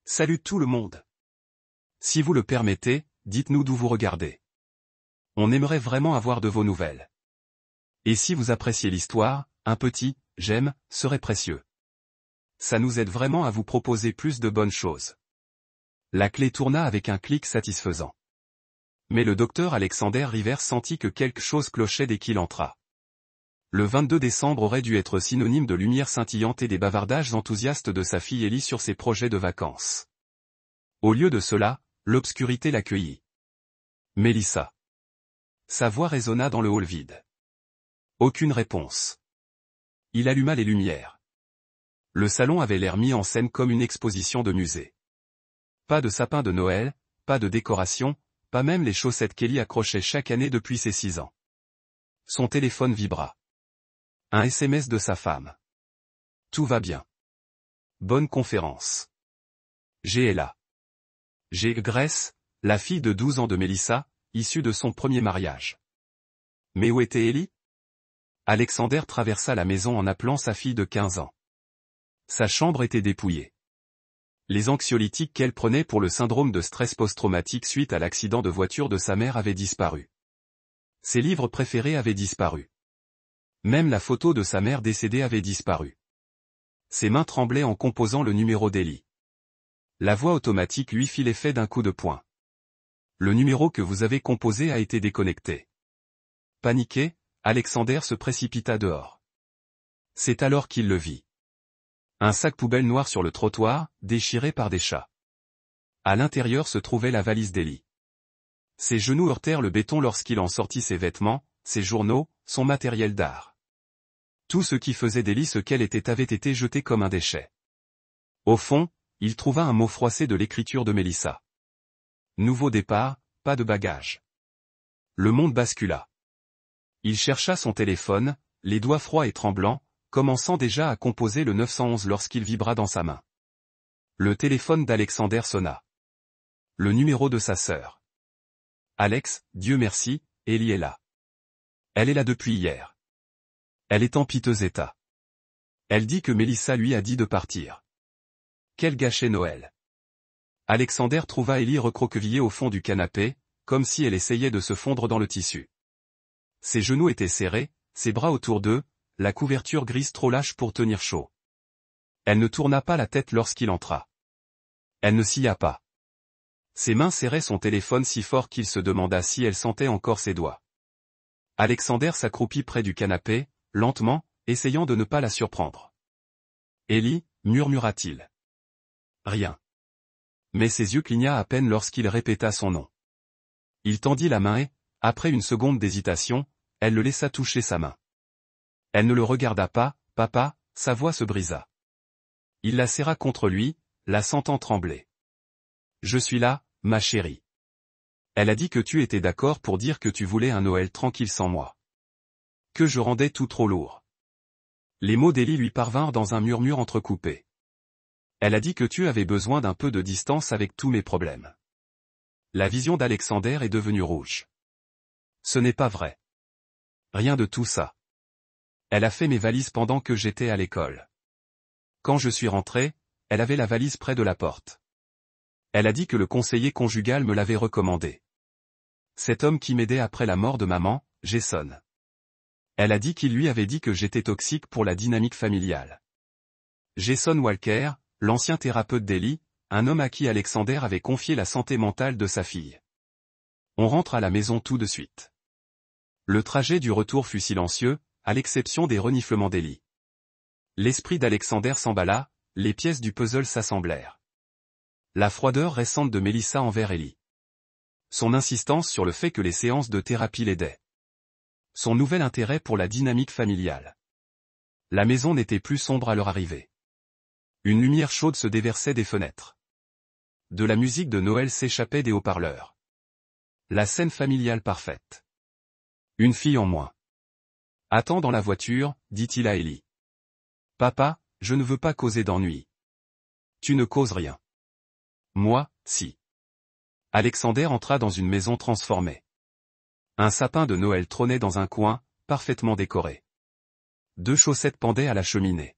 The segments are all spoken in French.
Salut tout le monde. Si vous le permettez, dites-nous d'où vous regardez. On aimerait vraiment avoir de vos nouvelles. Et si vous appréciez l'histoire, un petit « j'aime » serait précieux. Ça nous aide vraiment à vous proposer plus de bonnes choses. La clé tourna avec un clic satisfaisant. Mais le docteur Alexander Rivers sentit que quelque chose clochait dès qu'il entra. Le 22 décembre aurait dû être synonyme de lumière scintillante et des bavardages enthousiastes de sa fille Ellie sur ses projets de vacances. Au lieu de cela, l'obscurité l'accueillit. Mélissa. Sa voix résonna dans le hall vide. Aucune réponse. Il alluma les lumières. Le salon avait l'air mis en scène comme une exposition de musée. Pas de sapin de Noël, pas de décoration, pas même les chaussettes qu'Ellie accrochait chaque année depuis ses 6 ans. Son téléphone vibra. Un SMS de sa femme. Tout va bien. Bonne conférence. J'ai là. J'ai Grace, la fille de 12 ans de Mélissa, issue de son premier mariage. Mais où était Ellie? Alexander traversa la maison en appelant sa fille de 15 ans. Sa chambre était dépouillée. Les anxiolytiques qu'elle prenait pour le syndrome de stress post-traumatique suite à l'accident de voiture de sa mère avaient disparu. Ses livres préférés avaient disparu. Même la photo de sa mère décédée avait disparu. Ses mains tremblaient en composant le numéro d'Ellie. La voix automatique lui fit l'effet d'un coup de poing. Le numéro que vous avez composé a été déconnecté. Paniqué, Alexander se précipita dehors. C'est alors qu'il le vit. Un sac poubelle noir sur le trottoir, déchiré par des chats. À l'intérieur se trouvait la valise d'Ellie. Ses genoux heurtèrent le béton lorsqu'il en sortit ses vêtements, ses journaux, son matériel d'art. Tout ce qui faisait d'Ellie ce qu'elle était avait été jeté comme un déchet. Au fond, il trouva un mot froissé de l'écriture de Mélissa. Nouveau départ, pas de bagages. Le monde bascula. Il chercha son téléphone, les doigts froids et tremblants, commençant déjà à composer le 911 lorsqu'il vibra dans sa main. Le téléphone d'Alexander sonna. Le numéro de sa sœur. Alex, Dieu merci, Ellie est là. Elle est là depuis hier. Elle est en piteux état. Elle dit que Mélissa lui a dit de partir. Quel gâché Noël. Alexander trouva Ellie recroquevillée au fond du canapé, comme si elle essayait de se fondre dans le tissu. Ses genoux étaient serrés, ses bras autour d'eux, la couverture grise trop lâche pour tenir chaud. Elle ne tourna pas la tête lorsqu'il entra. Elle ne scia pas. Ses mains serraient son téléphone si fort qu'il se demanda si elle sentait encore ses doigts. Alexander s'accroupit près du canapé, lentement, essayant de ne pas la surprendre. Ellie, murmura-t-il. Rien. Mais ses yeux cligna à peine lorsqu'il répéta son nom. Il tendit la main et, après une seconde d'hésitation, elle le laissa toucher sa main. Elle ne le regarda pas, papa, sa voix se brisa. Il la serra contre lui, la sentant trembler. Je suis là, ma chérie. Elle a dit que tu étais d'accord pour dire que tu voulais un Noël tranquille sans moi. Que je rendais tout trop lourd. Les mots d'Ellie lui parvinrent dans un murmure entrecoupé. Elle a dit que tu avais besoin d'un peu de distance avec tous mes problèmes. La vision d'Alexander est devenue rouge. Ce n'est pas vrai. Rien de tout ça. Elle a fait mes valises pendant que j'étais à l'école. Quand je suis rentré, elle avait la valise près de la porte. Elle a dit que le conseiller conjugal me l'avait recommandé. Cet homme qui m'aidait après la mort de maman, Jason. Elle a dit qu'il lui avait dit que j'étais toxique pour la dynamique familiale. Jason Walker, l'ancien thérapeute d'Ellie, un homme à qui Alexander avait confié la santé mentale de sa fille. On rentre à la maison tout de suite. Le trajet du retour fut silencieux, à l'exception des reniflements d'Ellie. L'esprit d'Alexander s'emballa, les pièces du puzzle s'assemblèrent. La froideur récente de Mélissa envers Ellie. Son insistance sur le fait que les séances de thérapie l'aidaient. Son nouvel intérêt pour la dynamique familiale. La maison n'était plus sombre à leur arrivée. Une lumière chaude se déversait des fenêtres. De la musique de Noël s'échappait des haut-parleurs. La scène familiale parfaite. Une fille en moins. Attends dans la voiture, dit-il à Ellie. Papa, je ne veux pas causer d'ennui. Tu ne causes rien. Moi, si. Alexander entra dans une maison transformée. Un sapin de Noël trônait dans un coin, parfaitement décoré. 2 chaussettes pendaient à la cheminée.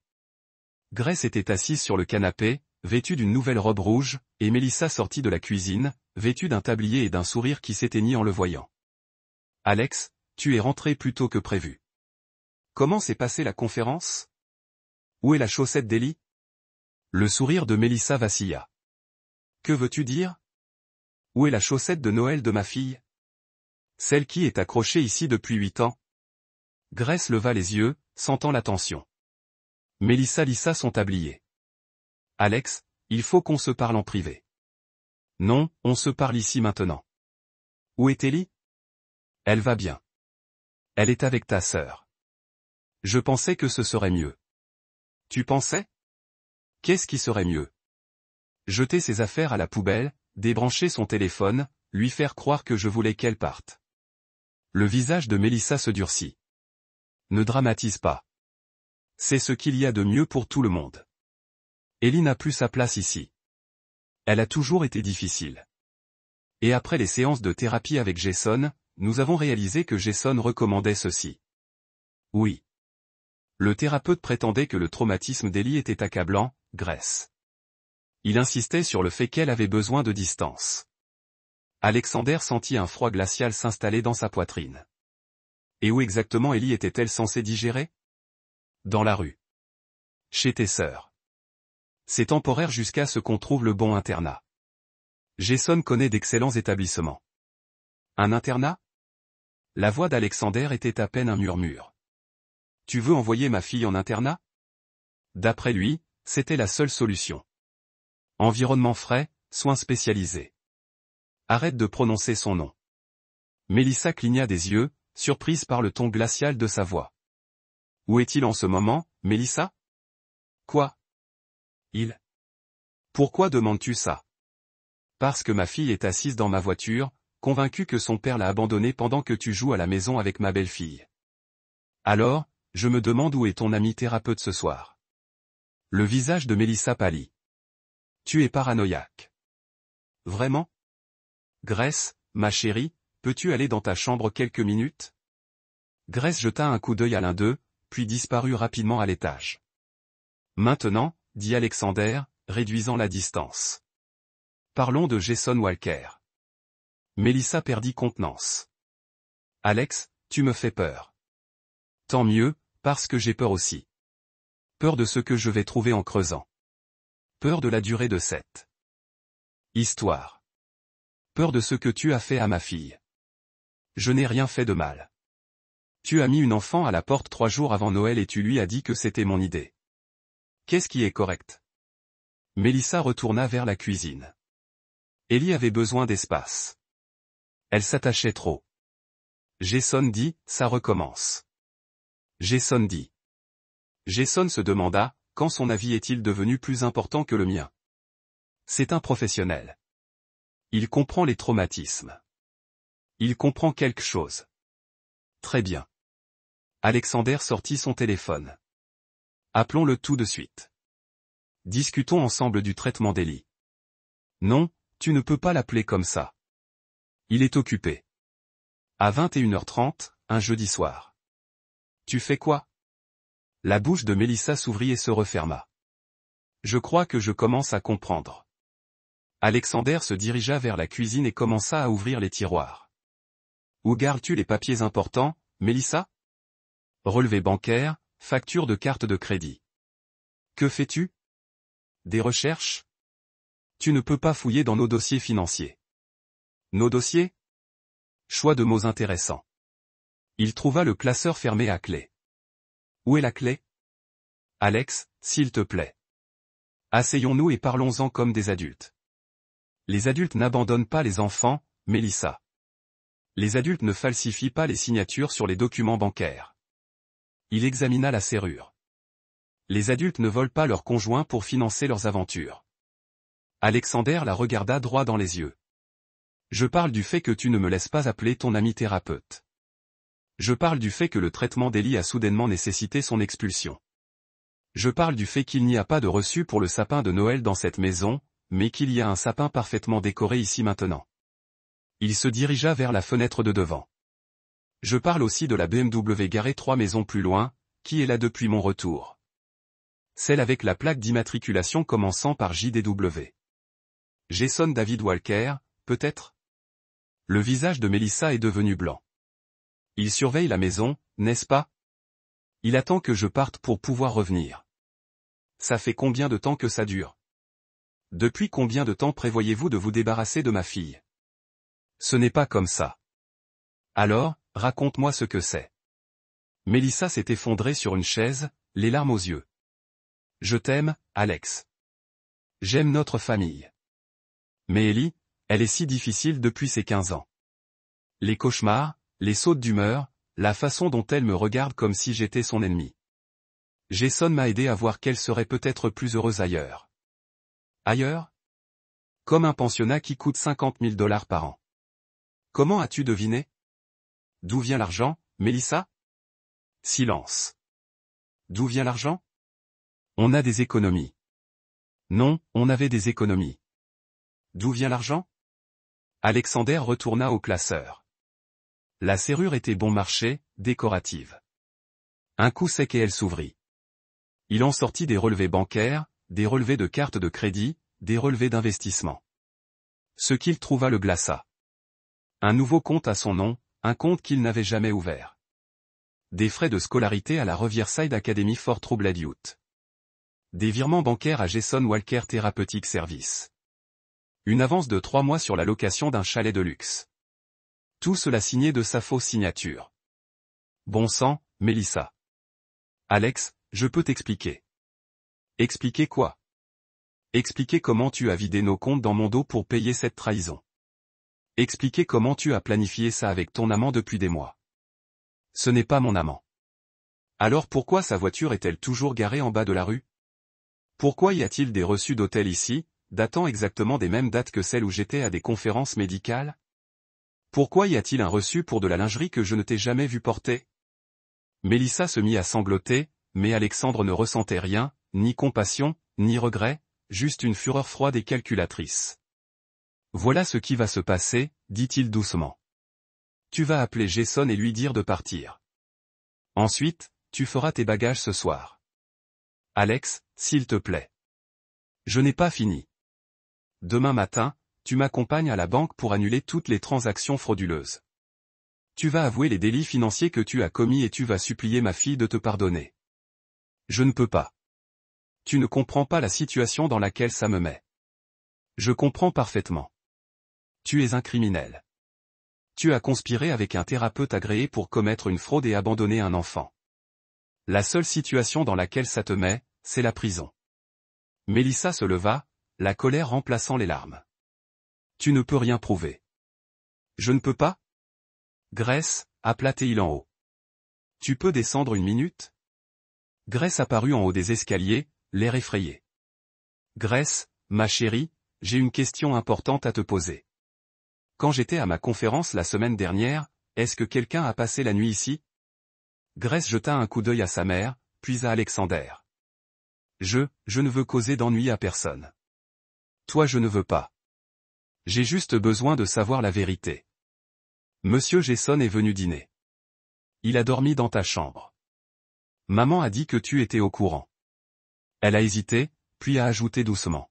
Grace était assise sur le canapé, vêtue d'une nouvelle robe rouge, et Mélissa sortit de la cuisine, vêtue d'un tablier et d'un sourire qui s'éteignit en le voyant. « Alex, tu es rentré plus tôt que prévu. Comment s'est passée la conférence? Où est la chaussette d'Ellie ?» Le sourire de Mélissa vacilla. « Que veux-tu dire? Où est la chaussette de Noël de ma fille? Celle qui est accrochée ici depuis 8 ans. » Grace leva les yeux, sentant la tension. Mélissa lissa son tablier. « Alex, il faut qu'on se parle en privé. » « Non, on se parle ici maintenant. »« Où est Ellie? »« Elle va bien. Elle est avec ta sœur. »« Je pensais que ce serait mieux. »« Tu pensais? Qu'est-ce qui serait mieux? » Jeter ses affaires à la poubelle, débrancher son téléphone, lui faire croire que je voulais qu'elle parte. Le visage de Mélissa se durcit. « Ne dramatise pas. C'est ce qu'il y a de mieux pour tout le monde. Ellie n'a plus sa place ici. Elle a toujours été difficile. Et après les séances de thérapie avec Jason, nous avons réalisé que Jason recommandait ceci. Oui. Le thérapeute prétendait que le traumatisme d'Ellie était accablant, Grace. Il insistait sur le fait qu'elle avait besoin de distance. Alexander sentit un froid glacial s'installer dans sa poitrine. Et où exactement Ellie était-elle censée digérer? Dans la rue. Chez tes sœurs. C'est temporaire jusqu'à ce qu'on trouve le bon internat. Jason connaît d'excellents établissements. Un internat? La voix d'Alexander était à peine un murmure. Tu veux envoyer ma fille en internat? D'après lui, c'était la seule solution. Environnement frais, soins spécialisés. Arrête de prononcer son nom. Mélissa cligna des yeux, surprise par le ton glacial de sa voix. Où est-il en ce moment, Mélissa? Quoi? Il. Pourquoi demandes-tu ça? Parce que ma fille est assise dans ma voiture, convaincue que son père l'a abandonnée pendant que tu joues à la maison avec ma belle-fille. Alors, je me demande où est ton ami thérapeute ce soir. Le visage de Mélissa pâlit. Tu es paranoïaque. Vraiment? Grace, ma chérie, peux-tu aller dans ta chambre quelques minutes? Grace jeta un coup d'œil à l'un d'eux, puis disparut rapidement à l'étage. Maintenant, dit Alexander, réduisant la distance. Parlons de Jason Walker. Mélissa perdit contenance. Alex, tu me fais peur. Tant mieux, parce que j'ai peur aussi. Peur de ce que je vais trouver en creusant. Peur de la durée de cette histoire. Peur de ce que tu as fait à ma fille. Je n'ai rien fait de mal. Tu as mis une enfant à la porte 3 jours avant Noël et tu lui as dit que c'était mon idée. Qu'est-ce qui est correct? Mélissa retourna vers la cuisine. Ellie avait besoin d'espace. Elle s'attachait trop. Jason dit, ça recommence. Jason dit. Jason se demanda, quand son avis est-il devenu plus important que le mien? C'est un professionnel. Il comprend les traumatismes. Il comprend quelque chose. Très bien. Alexander sortit son téléphone. Appelons-le tout de suite. Discutons ensemble du traitement d'Ellie. Non, tu ne peux pas l'appeler comme ça. Il est occupé. À 21h30, un jeudi soir. Tu fais quoi? La bouche de Mélissa s'ouvrit et se referma. Je crois que je commence à comprendre. Alexander se dirigea vers la cuisine et commença à ouvrir les tiroirs. Où gardes-tu les papiers importants, Mélissa? Relevé bancaire, facture de carte de crédit. Que fais-tu? Des recherches? Tu ne peux pas fouiller dans nos dossiers financiers. Nos dossiers? Choix de mots intéressants. Il trouva le classeur fermé à clé. Où est la clé? Alex, s'il te plaît. Asseyons-nous et parlons-en comme des adultes. Les adultes n'abandonnent pas les enfants, Mélissa. Les adultes ne falsifient pas les signatures sur les documents bancaires. Il examina la serrure. Les adultes ne volent pas leurs conjoints pour financer leurs aventures. Alexander la regarda droit dans les yeux. Je parle du fait que tu ne me laisses pas appeler ton ami thérapeute. Je parle du fait que le traitement d'Ellie a soudainement nécessité son expulsion. Je parle du fait qu'il n'y a pas de reçu pour le sapin de Noël dans cette maison, mais qu'il y a un sapin parfaitement décoré ici maintenant. Il se dirigea vers la fenêtre de devant. Je parle aussi de la BMW garée 3 maisons plus loin, qui est là depuis mon retour. Celle avec la plaque d'immatriculation commençant par JDW. Jason David Walker, peut-être? Le visage de Melissa est devenu blanc. Il surveille la maison, n'est-ce pas? Il attend que je parte pour pouvoir revenir. Ça fait combien de temps que ça dure? Depuis combien de temps prévoyez-vous de vous débarrasser de ma fille? Ce n'est pas comme ça. Alors, raconte-moi ce que c'est. Melissa s'est effondrée sur une chaise, les larmes aux yeux. Je t'aime, Alex. J'aime notre famille. Mais Ellie, elle est si difficile depuis ses 15 ans. Les cauchemars, les sautes d'humeur, la façon dont elle me regarde comme si j'étais son ennemi. Jason m'a aidé à voir qu'elle serait peut-être plus heureuse ailleurs. Ailleurs? Comme un pensionnat qui coûte 50 000 $ par an. Comment as-tu deviné? D'où vient l'argent, Melissa? Silence. D'où vient l'argent? On a des économies. Non, on avait des économies. D'où vient l'argent? Alexander retourna au classeur. La serrure était bon marché, décorative. Un coup sec et elle s'ouvrit. Il en sortit des relevés bancaires, des relevés de cartes de crédit, des relevés d'investissement. Ce qu'il trouva le glaça. Un nouveau compte à son nom, un compte qu'il n'avait jamais ouvert. Des frais de scolarité à la Riverside Academy for Troubled Youth. Des virements bancaires à Jason Walker Therapeutic Service. Une avance de 3 mois sur la location d'un chalet de luxe. Tout cela signé de sa fausse signature. Bon sang, Melissa. Alex, je peux t'expliquer. Expliquer quoi? Expliquer comment tu as vidé nos comptes dans mon dos pour payer cette trahison. Expliquer comment tu as planifié ça avec ton amant depuis des mois. Ce n'est pas mon amant. Alors pourquoi sa voiture est-elle toujours garée en bas de la rue? Pourquoi y a-t-il des reçus d'hôtel ici, datant exactement des mêmes dates que celles où j'étais à des conférences médicales? Pourquoi y a-t-il un reçu pour de la lingerie que je ne t'ai jamais vu porter? Melissa se mit à sangloter, mais Alexandre ne ressentait rien, ni compassion, ni regret, juste une fureur froide et calculatrice. Voilà ce qui va se passer, dit-il doucement. Tu vas appeler Jason et lui dire de partir. Ensuite, tu feras tes bagages ce soir. Alex, s'il te plaît. Je n'ai pas fini. Demain matin, tu m'accompagnes à la banque pour annuler toutes les transactions frauduleuses. Tu vas avouer les délits financiers que tu as commis et tu vas supplier ma fille de te pardonner. Je ne peux pas. Tu ne comprends pas la situation dans laquelle ça me met. Je comprends parfaitement. Tu es un criminel. Tu as conspiré avec un thérapeute agréé pour commettre une fraude et abandonner un enfant. La seule situation dans laquelle ça te met, c'est la prison. Melissa se leva, la colère remplaçant les larmes. Tu ne peux rien prouver. Je ne peux pas? Grace, appela-t-il en haut. Tu peux descendre une minute? Grace apparut en haut des escaliers, l'air effrayé. Grace, ma chérie, j'ai une question importante à te poser. Quand j'étais à ma conférence la semaine dernière, est-ce que quelqu'un a passé la nuit ici? Grace jeta un coup d'œil à sa mère, puis à Alexander. Je ne veux causer d'ennui à personne. Toi je ne veux pas. J'ai juste besoin de savoir la vérité. Monsieur Jason est venu dîner. Il a dormi dans ta chambre. Maman a dit que tu étais au courant. Elle a hésité, puis a ajouté doucement.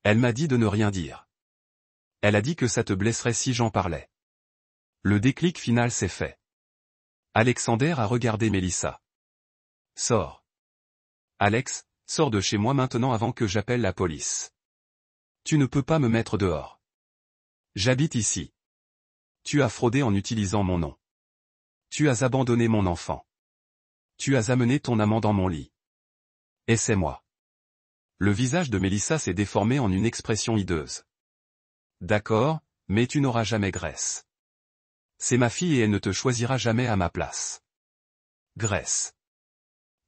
Elle m'a dit de ne rien dire. Elle a dit que ça te blesserait si j'en parlais. Le déclic final s'est fait. Alexander a regardé Melissa. Sors. Alex, sors de chez moi maintenant avant que j'appelle la police. Tu ne peux pas me mettre dehors. J'habite ici. Tu as fraudé en utilisant mon nom. Tu as abandonné mon enfant. Tu as amené ton amant dans mon lit. Et c'est moi. Le visage de Melissa s'est déformé en une expression hideuse. D'accord, mais tu n'auras jamais Grace. C'est ma fille et elle ne te choisira jamais à ma place. Grace.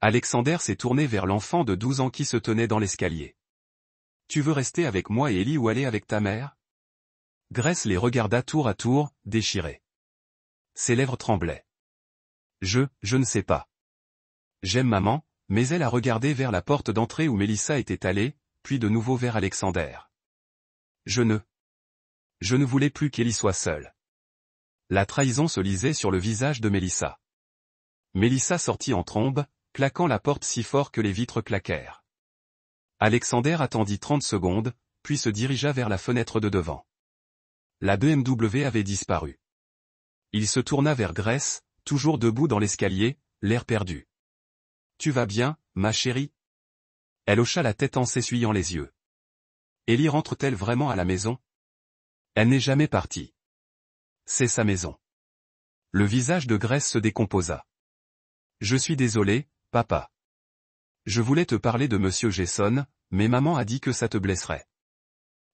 Alexander s'est tourné vers l'enfant de 12 ans qui se tenait dans l'escalier. Tu veux rester avec moi et Ellie ou aller avec ta mère? Grace les regarda tour à tour, déchirée. Ses lèvres tremblaient. Je ne sais pas. J'aime maman, mais elle a regardé vers la porte d'entrée où Melissa était allée, puis de nouveau vers Alexander. Je ne voulais plus qu'Ellie soit seule. La trahison se lisait sur le visage de Melissa. Melissa sortit en trombe, claquant la porte si fort que les vitres claquèrent. Alexander attendit 30 secondes, puis se dirigea vers la fenêtre de devant. La BMW avait disparu. Il se tourna vers Grace, toujours debout dans l'escalier, l'air perdu. « Tu vas bien, ma chérie ?» Elle hocha la tête en s'essuyant les yeux. « Ellie rentre-t-elle vraiment à la maison ?»« Elle n'est jamais partie. C'est sa maison. » Le visage de Grace se décomposa. « Je suis désolé, papa. Je voulais te parler de Monsieur Jason, mais maman a dit que ça te blesserait.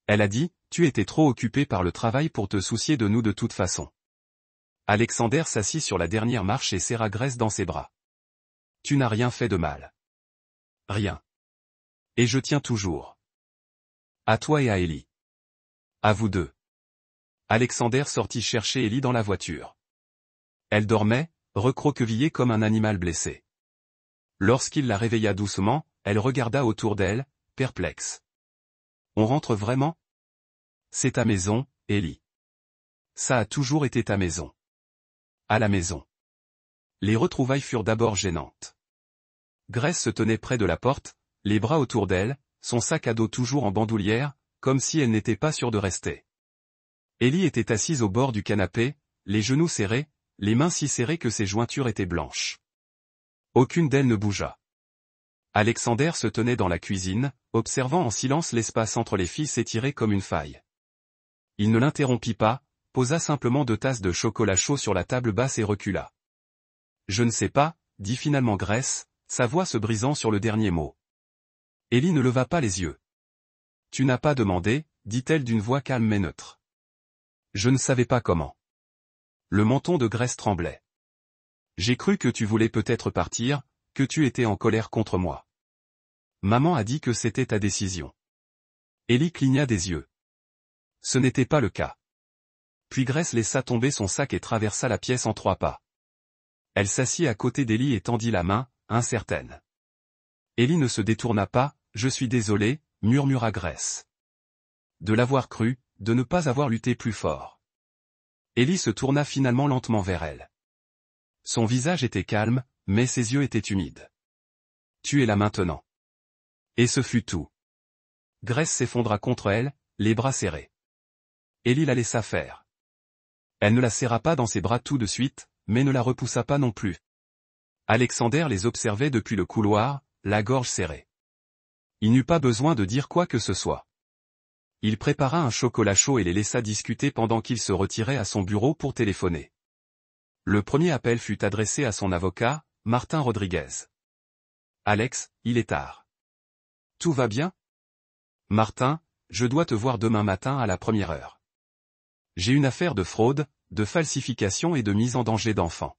Elle a dit, tu étais trop occupé par le travail pour te soucier de nous de toute façon. » Alexander s'assit sur la dernière marche et serra Grace dans ses bras. « Tu n'as rien fait de mal. Rien. Et je tiens toujours. À toi et à Ellie. À vous deux. » Alexander sortit chercher Ellie dans la voiture. Elle dormait, recroquevillée comme un animal blessé. Lorsqu'il la réveilla doucement, elle regarda autour d'elle, perplexe. « On rentre vraiment ? C'est ta maison, Ellie. Ça a toujours été ta maison. À la maison. » Les retrouvailles furent d'abord gênantes. Grace se tenait près de la porte, les bras autour d'elle, son sac à dos toujours en bandoulière, comme si elle n'était pas sûre de rester. Ellie était assise au bord du canapé, les genoux serrés, les mains si serrées que ses jointures étaient blanches. Aucune d'elles ne bougea. Alexander se tenait dans la cuisine, observant en silence l'espace entre les filles s'étirer comme une faille. Il ne l'interrompit pas, posa simplement 2 tasses de chocolat chaud sur la table basse et recula. « Je ne sais pas, » dit finalement Grace, sa voix se brisant sur le dernier mot. Ellie ne leva pas les yeux. « Tu n'as pas demandé, » dit-elle d'une voix calme mais neutre. « Je ne savais pas comment. » Le menton de Grace tremblait. « J'ai cru que tu voulais peut-être partir, que tu étais en colère contre moi. Maman a dit que c'était ta décision. » Ellie cligna des yeux. Ce n'était pas le cas. Puis Grace laissa tomber son sac et traversa la pièce en 3 pas. Elle s'assit à côté d'Ellie et tendit la main, incertaine. Ellie ne se détourna pas. « Je suis désolée, » murmura Grace. De l'avoir cru, de ne pas avoir lutté plus fort. Ellie se tourna finalement lentement vers elle. Son visage était calme, mais ses yeux étaient humides. « Tu es là maintenant. » Et ce fut tout. Grace s'effondra contre elle, les bras serrés. Ellie la laissa faire. Elle ne la serra pas dans ses bras tout de suite, mais ne la repoussa pas non plus. Alexander les observait depuis le couloir, la gorge serrée. Il n'eut pas besoin de dire quoi que ce soit. Il prépara un chocolat chaud et les laissa discuter pendant qu'il se retirait à son bureau pour téléphoner. Le premier appel fut adressé à son avocat, Martin Rodriguez. « Alex, il est tard. Tout va bien ? Martin, je dois te voir demain matin à la 1re heure. J'ai une affaire de fraude, de falsification et de mise en danger d'enfants.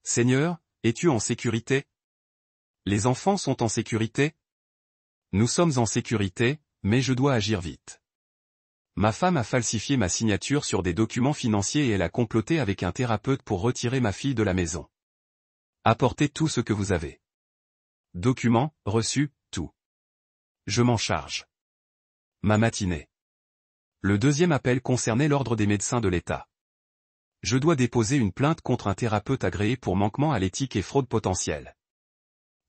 Seigneur, es-tu en sécurité ? Les enfants sont en sécurité ? Nous sommes en sécurité, mais je dois agir vite. Ma femme a falsifié ma signature sur des documents financiers et elle a comploté avec un thérapeute pour retirer ma fille de la maison. Apportez tout ce que vous avez. Documents, reçus, tout. Je m'en charge. Ma matinée. » Le deuxième appel concernait l'ordre des médecins de l'État. Je dois déposer une plainte contre un thérapeute agréé pour manquement à l'éthique et fraude potentielle.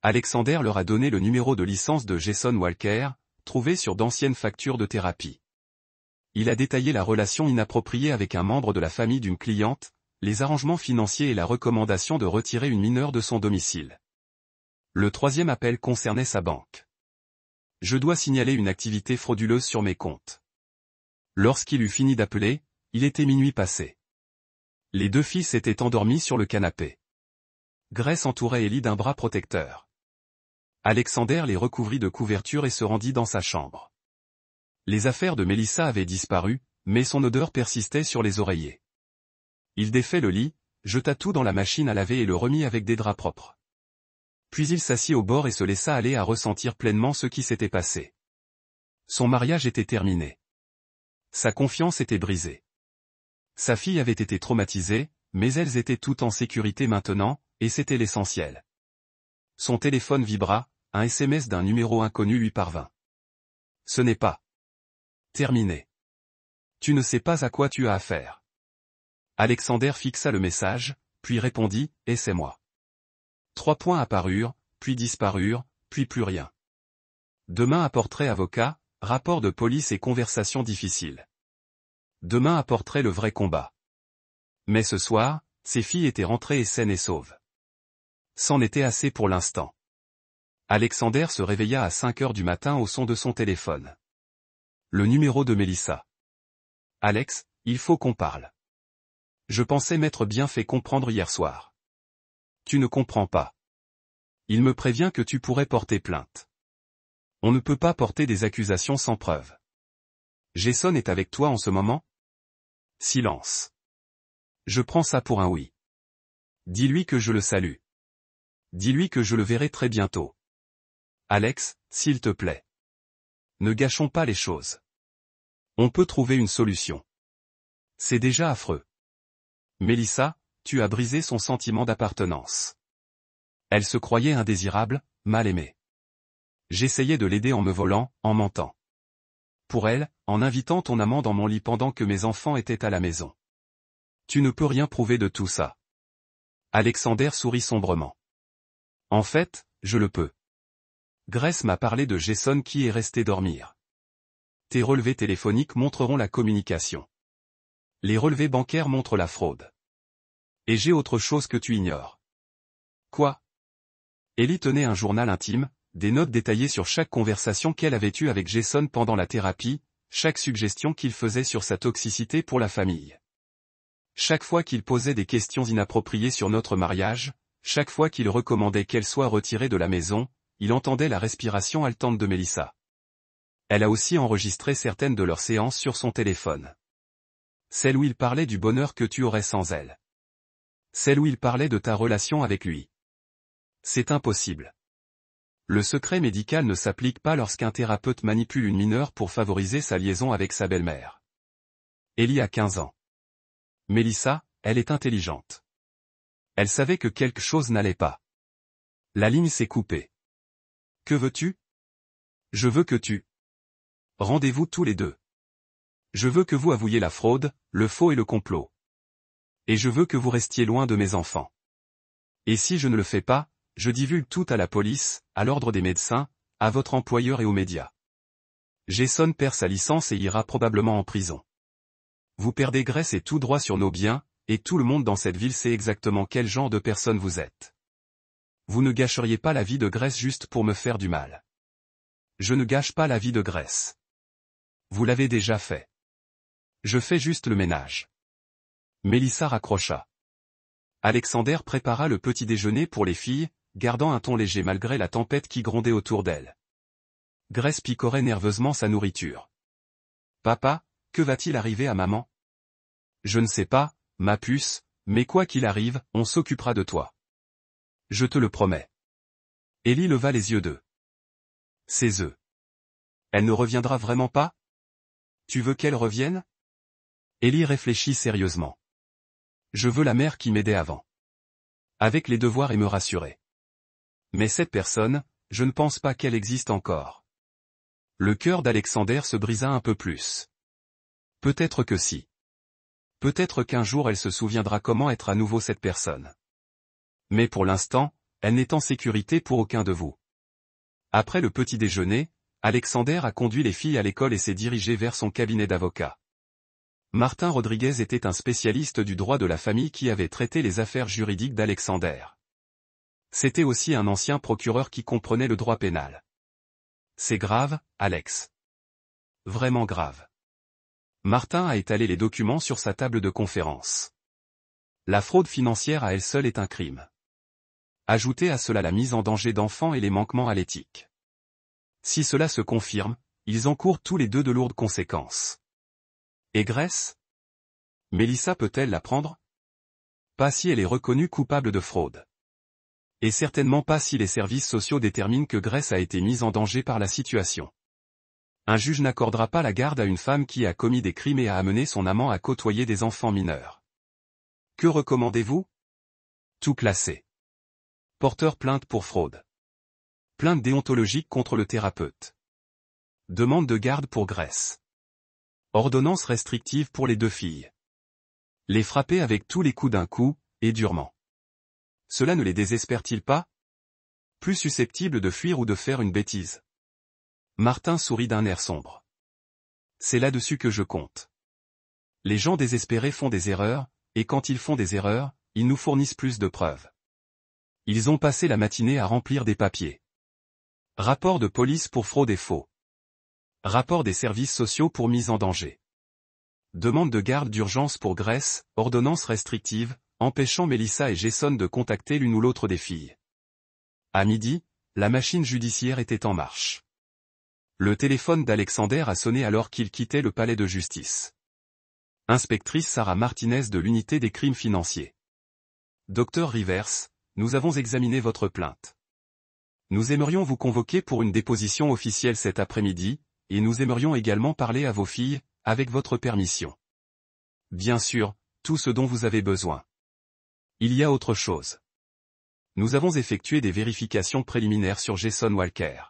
Alexander leur a donné le numéro de licence de Jason Walker, trouvé sur d'anciennes factures de thérapie. Il a détaillé la relation inappropriée avec un membre de la famille d'une cliente, les arrangements financiers et la recommandation de retirer une mineure de son domicile. Le troisième appel concernait sa banque. Je dois signaler une activité frauduleuse sur mes comptes. Lorsqu'il eut fini d'appeler, il était minuit passé. Les 2 fils étaient endormis sur le canapé. Grace entourait Ellie d'un bras protecteur. Alexander les recouvrit de couvertures et se rendit dans sa chambre. Les affaires de Melissa avaient disparu, mais son odeur persistait sur les oreillers. Il défait le lit, jeta tout dans la machine à laver et le remit avec des draps propres. Puis il s'assit au bord et se laissa aller à ressentir pleinement ce qui s'était passé. Son mariage était terminé. Sa confiance était brisée. Sa fille avait été traumatisée, mais elles étaient toutes en sécurité maintenant, et c'était l'essentiel. Son téléphone vibra, un SMS d'un numéro inconnu lui parvint. Ce n'est pas terminé. Tu ne sais pas à quoi tu as affaire. Alexander fixa le message, puis répondit, et c'est moi. 3 points apparurent, puis disparurent, puis plus rien. Demain apporterait avocat, rapport de police et conversation difficile. Demain apporterait le vrai combat. Mais ce soir, ses filles étaient rentrées et saines et sauves. C'en était assez pour l'instant. Alexander se réveilla à 5 heures du matin au son de son téléphone. Le numéro de Mélissa. Alex, il faut qu'on parle. Je pensais m'être bien fait comprendre hier soir. Tu ne comprends pas. Il me prévient que tu pourrais porter plainte. On ne peut pas porter des accusations sans preuve. Jason est avec toi en ce moment? Silence. Je prends ça pour un oui. Dis-lui que je le salue. Dis-lui que je le verrai très bientôt. Alex, s'il te plaît. Ne gâchons pas les choses. On peut trouver une solution. C'est déjà affreux. Mélissa, tu as brisé son sentiment d'appartenance. Elle se croyait indésirable, mal aimée. J'essayais de l'aider en me volant, en mentant. Pour elle, en invitant ton amant dans mon lit pendant que mes enfants étaient à la maison. Tu ne peux rien prouver de tout ça. Alexander sourit sombrement. En fait, je le peux. Grace m'a parlé de Jason qui est resté dormir. Tes relevés téléphoniques montreront la communication. Les relevés bancaires montrent la fraude. Et j'ai autre chose que tu ignores. Quoi? Ellie tenait un journal intime, des notes détaillées sur chaque conversation qu'elle avait eue avec Jason pendant la thérapie, chaque suggestion qu'il faisait sur sa toxicité pour la famille. Chaque fois qu'il posait des questions inappropriées sur notre mariage, chaque fois qu'il recommandait qu'elle soit retirée de la maison, il entendait la respiration haletante de Mélissa. Elle a aussi enregistré certaines de leurs séances sur son téléphone. Celle où il parlait du bonheur que tu aurais sans elle. Celle où il parlait de ta relation avec lui. C'est impossible. Le secret médical ne s'applique pas lorsqu'un thérapeute manipule une mineure pour favoriser sa liaison avec sa belle-mère. Ellie a 15 ans. Mélissa, elle est intelligente. Elle savait que quelque chose n'allait pas. La ligne s'est coupée. Que veux-tu? Je veux que tu. Rendez-vous tous les deux. Je veux que vous avouiez la fraude, le faux et le complot. Et je veux que vous restiez loin de mes enfants. Et si je ne le fais pas, je divulgue tout à la police, à l'ordre des médecins, à votre employeur et aux médias. Jason perd sa licence et ira probablement en prison. Vous perdez Grace et tout droit sur nos biens, et tout le monde dans cette ville sait exactement quel genre de personne vous êtes. Vous ne gâcheriez pas la vie de Grace juste pour me faire du mal. Je ne gâche pas la vie de Grace. Vous l'avez déjà fait. Je fais juste le ménage. Mélissa raccrocha. Alexander prépara le petit déjeuner pour les filles, gardant un ton léger malgré la tempête qui grondait autour d'elle. Grace picorait nerveusement sa nourriture. Papa, que va-t-il arriver à maman? Je ne sais pas, ma puce, mais quoi qu'il arrive, on s'occupera de toi. Je te le promets. Ellie leva les yeux d'eux. Ses œufs. Elle ne reviendra vraiment pas? Tu veux qu'elle revienne? Ellie réfléchit sérieusement. Je veux la mère qui m'aidait avant. Avec les devoirs et me rassurer. Mais cette personne, je ne pense pas qu'elle existe encore. Le cœur d'Alexander se brisa un peu plus. Peut-être que si. Peut-être qu'un jour elle se souviendra comment être à nouveau cette personne. Mais pour l'instant, elle n'est en sécurité pour aucun de vous. Après le petit déjeuner, Alexander a conduit les filles à l'école et s'est dirigé vers son cabinet d'avocat. Martin Rodriguez était un spécialiste du droit de la famille qui avait traité les affaires juridiques d'Alexander. C'était aussi un ancien procureur qui comprenait le droit pénal. C'est grave, Alex. Vraiment grave. Martin a étalé les documents sur sa table de conférence. La fraude financière à elle seule est un crime. Ajoutez à cela la mise en danger d'enfants et les manquements à l'éthique. Si cela se confirme, ils encourent tous les deux de lourdes conséquences. Et Grace? Mélissa peut-elle la prendre? Pas si elle est reconnue coupable de fraude. Et certainement pas si les services sociaux déterminent que Grace a été mise en danger par la situation. Un juge n'accordera pas la garde à une femme qui a commis des crimes et a amené son amant à côtoyer des enfants mineurs. Que recommandez-vous? Tout classer. Porteur plainte pour fraude. Plainte déontologique contre le thérapeute. Demande de garde pour Grace. Ordonnance restrictive pour les deux filles. Les frapper avec tous les coups d'un coup, et durement. Cela ne les désespère-t-il pas? Plus susceptibles de fuir ou de faire une bêtise. Martin sourit d'un air sombre. C'est là-dessus que je compte. Les gens désespérés font des erreurs, et quand ils font des erreurs, ils nous fournissent plus de preuves. Ils ont passé la matinée à remplir des papiers. Rapport de police pour fraude et faux. Rapport des services sociaux pour mise en danger. Demande de garde d'urgence pour Grace, ordonnance restrictive, empêchant Melissa et Jason de contacter l'une ou l'autre des filles. À midi, la machine judiciaire était en marche. Le téléphone d'Alexander a sonné alors qu'il quittait le palais de justice. Inspectrice Sarah Martinez de l'unité des crimes financiers. Docteur Rivers, nous avons examiné votre plainte. Nous aimerions vous convoquer pour une déposition officielle cet après-midi, et nous aimerions également parler à vos filles, avec votre permission. Bien sûr, tout ce dont vous avez besoin. Il y a autre chose. Nous avons effectué des vérifications préliminaires sur Jason Walker.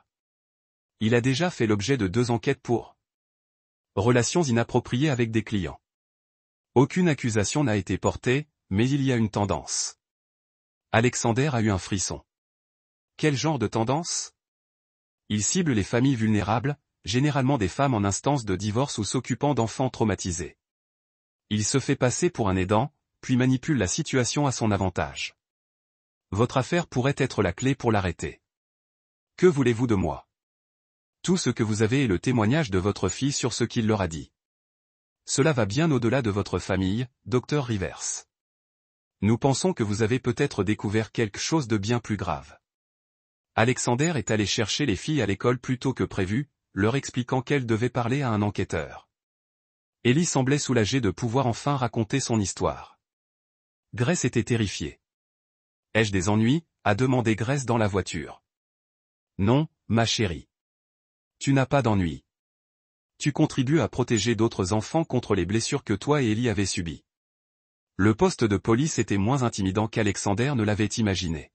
Il a déjà fait l'objet de 2 enquêtes pour relations inappropriées avec des clients. Aucune accusation n'a été portée, mais il y a une tendance. Alexander a eu un frisson. Quel genre de tendance? Il cible les familles vulnérables, généralement des femmes en instance de divorce ou s'occupant d'enfants traumatisés. Il se fait passer pour un aidant, puis manipule la situation à son avantage. Votre affaire pourrait être la clé pour l'arrêter. Que voulez-vous de moi? Tout ce que vous avez est le témoignage de votre fille sur ce qu'il leur a dit. Cela va bien au-delà de votre famille, Dr Rivers. Nous pensons que vous avez peut-être découvert quelque chose de bien plus grave. Alexander est allé chercher les filles à l'école plus tôt que prévu, leur expliquant qu'elles devaient parler à un enquêteur. Ellie semblait soulagée de pouvoir enfin raconter son histoire. Grace était terrifiée. « Ai-je des ennuis ?» a demandé Grace dans la voiture. « Non, ma chérie. Tu n'as pas d'ennuis. Tu contribues à protéger d'autres enfants contre les blessures que toi et Ellie avez subies. » Le poste de police était moins intimidant qu'Alexander ne l'avait imaginé.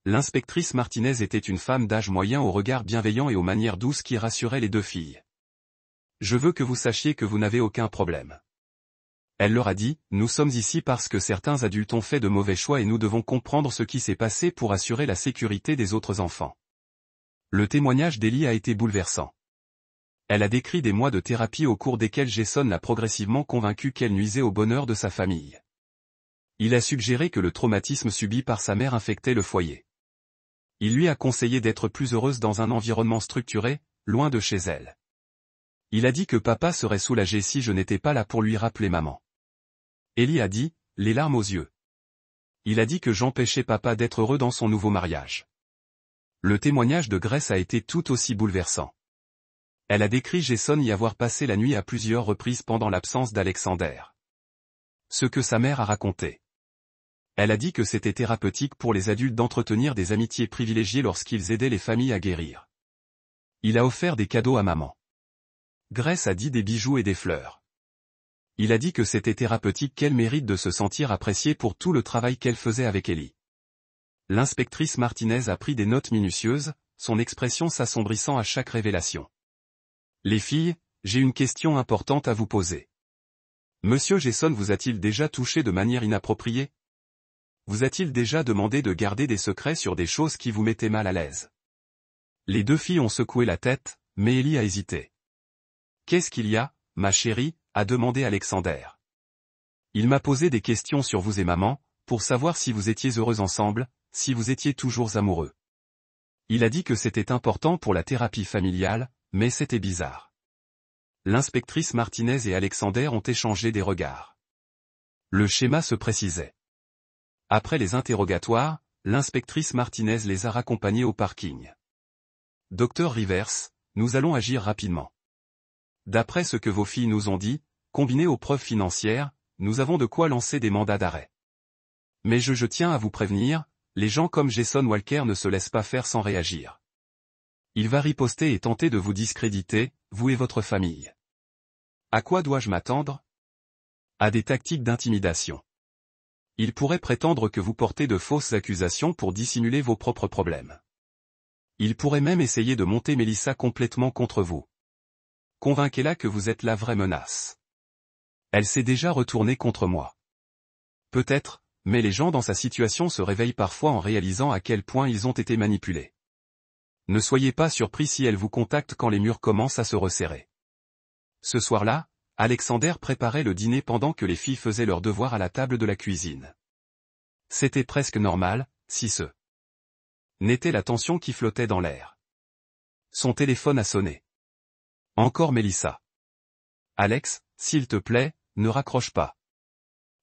L'inspectrice Martinez était une femme d'âge moyen au regard bienveillant et aux manières douces qui rassuraient les 2 filles. « Je veux que vous sachiez que vous n'avez aucun problème. » Elle leur a dit, « Nous sommes ici parce que certains adultes ont fait de mauvais choix et nous devons comprendre ce qui s'est passé pour assurer la sécurité des autres enfants. » Le témoignage d'Ellie a été bouleversant. Elle a décrit des mois de thérapie au cours desquels Jason l'a progressivement convaincue qu'elle nuisait au bonheur de sa famille. Il a suggéré que le traumatisme subi par sa mère infectait le foyer. Il lui a conseillé d'être plus heureuse dans un environnement structuré, loin de chez elle. Il a dit que papa serait soulagé si je n'étais pas là pour lui rappeler maman. Ellie a dit, les larmes aux yeux. Il a dit que j'empêchais papa d'être heureux dans son nouveau mariage. Le témoignage de Grace a été tout aussi bouleversant. Elle a décrit Jason y avoir passé la nuit à plusieurs reprises pendant l'absence d'Alexander. Ce que sa mère a raconté. Elle a dit que c'était thérapeutique pour les adultes d'entretenir des amitiés privilégiées lorsqu'ils aidaient les familles à guérir. Il a offert des cadeaux à maman. Grace a dit des bijoux et des fleurs. Il a dit que c'était thérapeutique qu'elle mérite de se sentir appréciée pour tout le travail qu'elle faisait avec Ellie. L'inspectrice Martinez a pris des notes minutieuses, son expression s'assombrissant à chaque révélation. Les filles, j'ai une question importante à vous poser. Monsieur Jason vous a-t-il déjà touché de manière inappropriée? Vous a-t-il déjà demandé de garder des secrets sur des choses qui vous mettaient mal à l'aise? Les 2 filles ont secoué la tête, mais Ellie a hésité. Qu'est-ce qu'il y a, ma chérie? A demandé Alexander. Il m'a posé des questions sur vous et maman, pour savoir si vous étiez heureux ensemble, si vous étiez toujours amoureux. Il a dit que c'était important pour la thérapie familiale, mais c'était bizarre. L'inspectrice Martinez et Alexander ont échangé des regards. Le schéma se précisait. Après les interrogatoires, l'inspectrice Martinez les a raccompagnés au parking. Dr Rivers, nous allons agir rapidement. D'après ce que vos filles nous ont dit, combiné aux preuves financières, nous avons de quoi lancer des mandats d'arrêt. Mais je tiens à vous prévenir, les gens comme Jason Walker ne se laissent pas faire sans réagir. Il va riposter et tenter de vous discréditer, vous et votre famille. À quoi dois-je m'attendre? À des tactiques d'intimidation. Il pourrait prétendre que vous portez de fausses accusations pour dissimuler vos propres problèmes. Il pourrait même essayer de monter Melissa complètement contre vous. Convainquez-la que vous êtes la vraie menace. Elle s'est déjà retournée contre moi. Peut-être, mais les gens dans sa situation se réveillent parfois en réalisant à quel point ils ont été manipulés. Ne soyez pas surpris si elle vous contacte quand les murs commencent à se resserrer. Ce soir-là, Alexander préparait le dîner pendant que les filles faisaient leurs devoirs à la table de la cuisine. C'était presque normal, si ce n'était la tension qui flottait dans l'air. Son téléphone a sonné. Encore Mélissa. Alex, s'il te plaît, ne raccroche pas.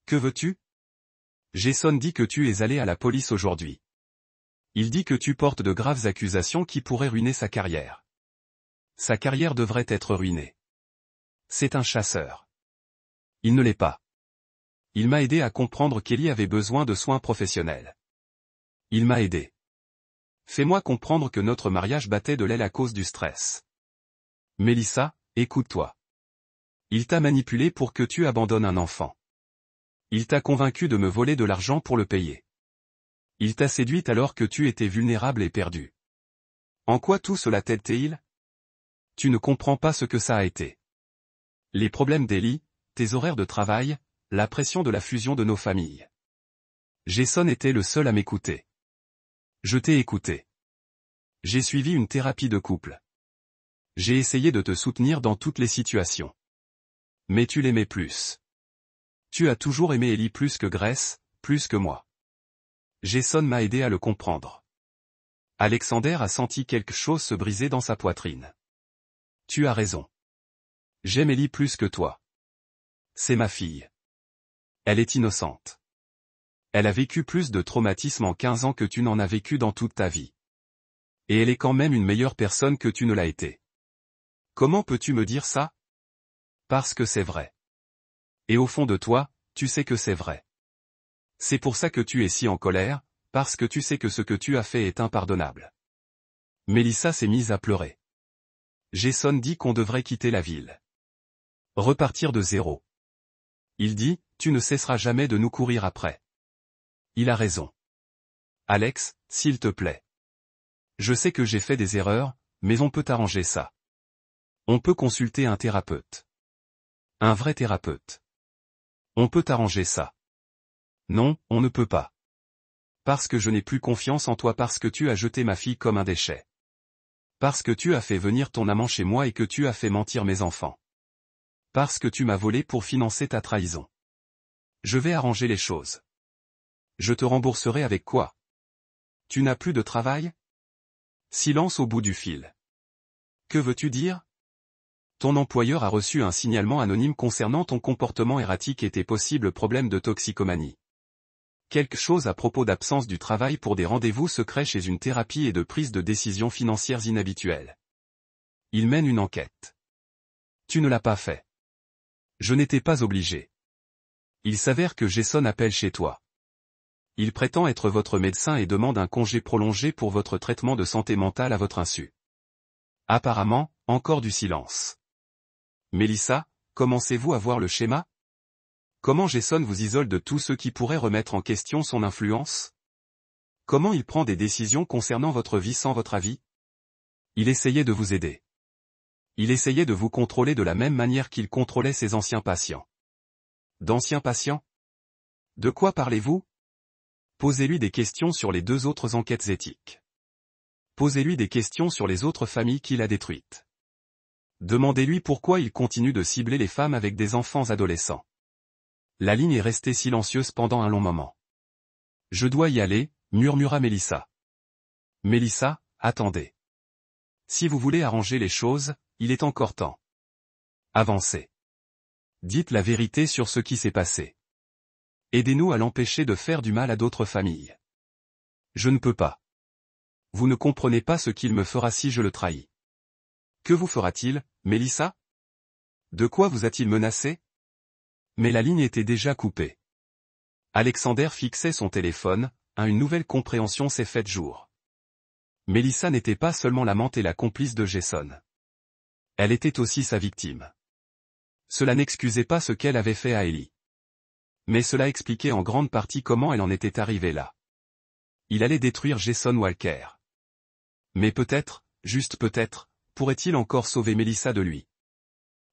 Que veux-tu? Jason dit que tu es allé à la police aujourd'hui. Il dit que tu portes de graves accusations qui pourraient ruiner sa carrière. Sa carrière devrait être ruinée. C'est un chasseur. Il ne l'est pas. Il m'a aidé à comprendre qu'Ellie avait besoin de soins professionnels. Il m'a aidé. Fais-moi comprendre que notre mariage battait de l'aile à cause du stress. Mélissa, écoute-toi. Il t'a manipulé pour que tu abandonnes un enfant. Il t'a convaincu de me voler de l'argent pour le payer. Il t'a séduite alors que tu étais vulnérable et perdu. En quoi tout cela t'aide-t-il? Tu ne comprends pas ce que ça a été. Les problèmes d'Ellie, tes horaires de travail, la pression de la fusion de nos familles. Jason était le seul à m'écouter. Je t'ai écouté. J'ai suivi une thérapie de couple. J'ai essayé de te soutenir dans toutes les situations. Mais tu l'aimais plus. Tu as toujours aimé Ellie plus que Grace, plus que moi. Jason m'a aidé à le comprendre. Alexander a senti quelque chose se briser dans sa poitrine. Tu as raison. J'aime Ellie plus que toi. C'est ma fille. Elle est innocente. Elle a vécu plus de traumatismes en 15 ans que tu n'en as vécu dans toute ta vie. Et elle est quand même une meilleure personne que tu ne l'as été. Comment peux-tu me dire ça? Parce que c'est vrai. Et au fond de toi, tu sais que c'est vrai. C'est pour ça que tu es si en colère, parce que tu sais que ce que tu as fait est impardonnable. Mélissa s'est mise à pleurer. Jason dit qu'on devrait quitter la ville. Repartir de zéro. Il dit, tu ne cesseras jamais de nous courir après. Il a raison. Alex, s'il te plaît. Je sais que j'ai fait des erreurs, mais on peut arranger ça. On peut consulter un thérapeute. Un vrai thérapeute. On peut arranger ça. Non, on ne peut pas. Parce que je n'ai plus confiance en toi parce que tu as jeté ma fille comme un déchet. Parce que tu as fait venir ton amant chez moi et que tu as fait mentir mes enfants. Parce que tu m'as volé pour financer ta trahison. Je vais arranger les choses. Je te rembourserai avec quoi? Tu n'as plus de travail? Silence au bout du fil. Que veux-tu dire? Ton employeur a reçu un signalement anonyme concernant ton comportement erratique et tes possibles problèmes de toxicomanie. Quelque chose à propos d'absence du travail pour des rendez-vous secrets chez une thérapie et de prise de décisions financières inhabituelles. Il mène une enquête. Tu ne l'as pas fait. Je n'étais pas obligé. Il s'avère que Jason appelle chez toi. Il prétend être votre médecin et demande un congé prolongé pour votre traitement de santé mentale à votre insu. Apparemment, encore du silence. Mélissa, commencez-vous à voir le schéma? Comment Jason vous isole de tous ceux qui pourraient remettre en question son influence? Comment il prend des décisions concernant votre vie sans votre avis? Il essayait de vous aider. Il essayait de vous contrôler de la même manière qu'il contrôlait ses anciens patients. D'anciens patients? De quoi parlez-vous? Posez-lui des questions sur les 2 autres enquêtes éthiques. Posez-lui des questions sur les autres familles qu'il a détruites. Demandez-lui pourquoi il continue de cibler les femmes avec des enfants adolescents. La ligne est restée silencieuse pendant un long moment. Je dois y aller, murmura Mélissa. Mélissa, attendez. Si vous voulez arranger les choses, il est encore temps. Avancez. Dites la vérité sur ce qui s'est passé. Aidez-nous à l'empêcher de faire du mal à d'autres familles. Je ne peux pas. Vous ne comprenez pas ce qu'il me fera si je le trahis. Que vous fera-t-il, Mélissa? De quoi vous a-t-il menacé? Mais la ligne était déjà coupée. Alexander fixait son téléphone, une nouvelle compréhension s'est faite jour. Mélissa n'était pas seulement l'amante et la complice de Jason. Elle était aussi sa victime. Cela n'excusait pas ce qu'elle avait fait à Ellie. Mais cela expliquait en grande partie comment elle en était arrivée là. Il allait détruire Jason Walker. Mais peut-être, juste peut-être, pourrait-il encore sauver Mélissa de lui.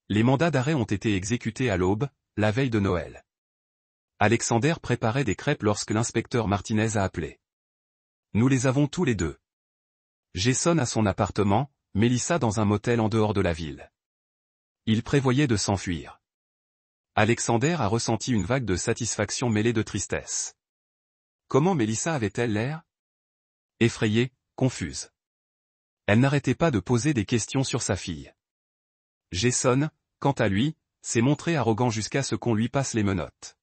Les mandats d'arrêt ont été exécutés à l'aube, la veille de Noël. Alexander préparait des crêpes lorsque l'inspecteur Martinez a appelé. Nous les avons tous les deux. Jason à son appartement, Melissa dans un motel en dehors de la ville. Il prévoyait de s'enfuir. Alexander a ressenti une vague de satisfaction mêlée de tristesse. Comment Melissa avait-elle l'air? Effrayée, confuse. Elle n'arrêtait pas de poser des questions sur sa fille. Jason, quant à lui, s'est montré arrogant jusqu'à ce qu'on lui passe les menottes.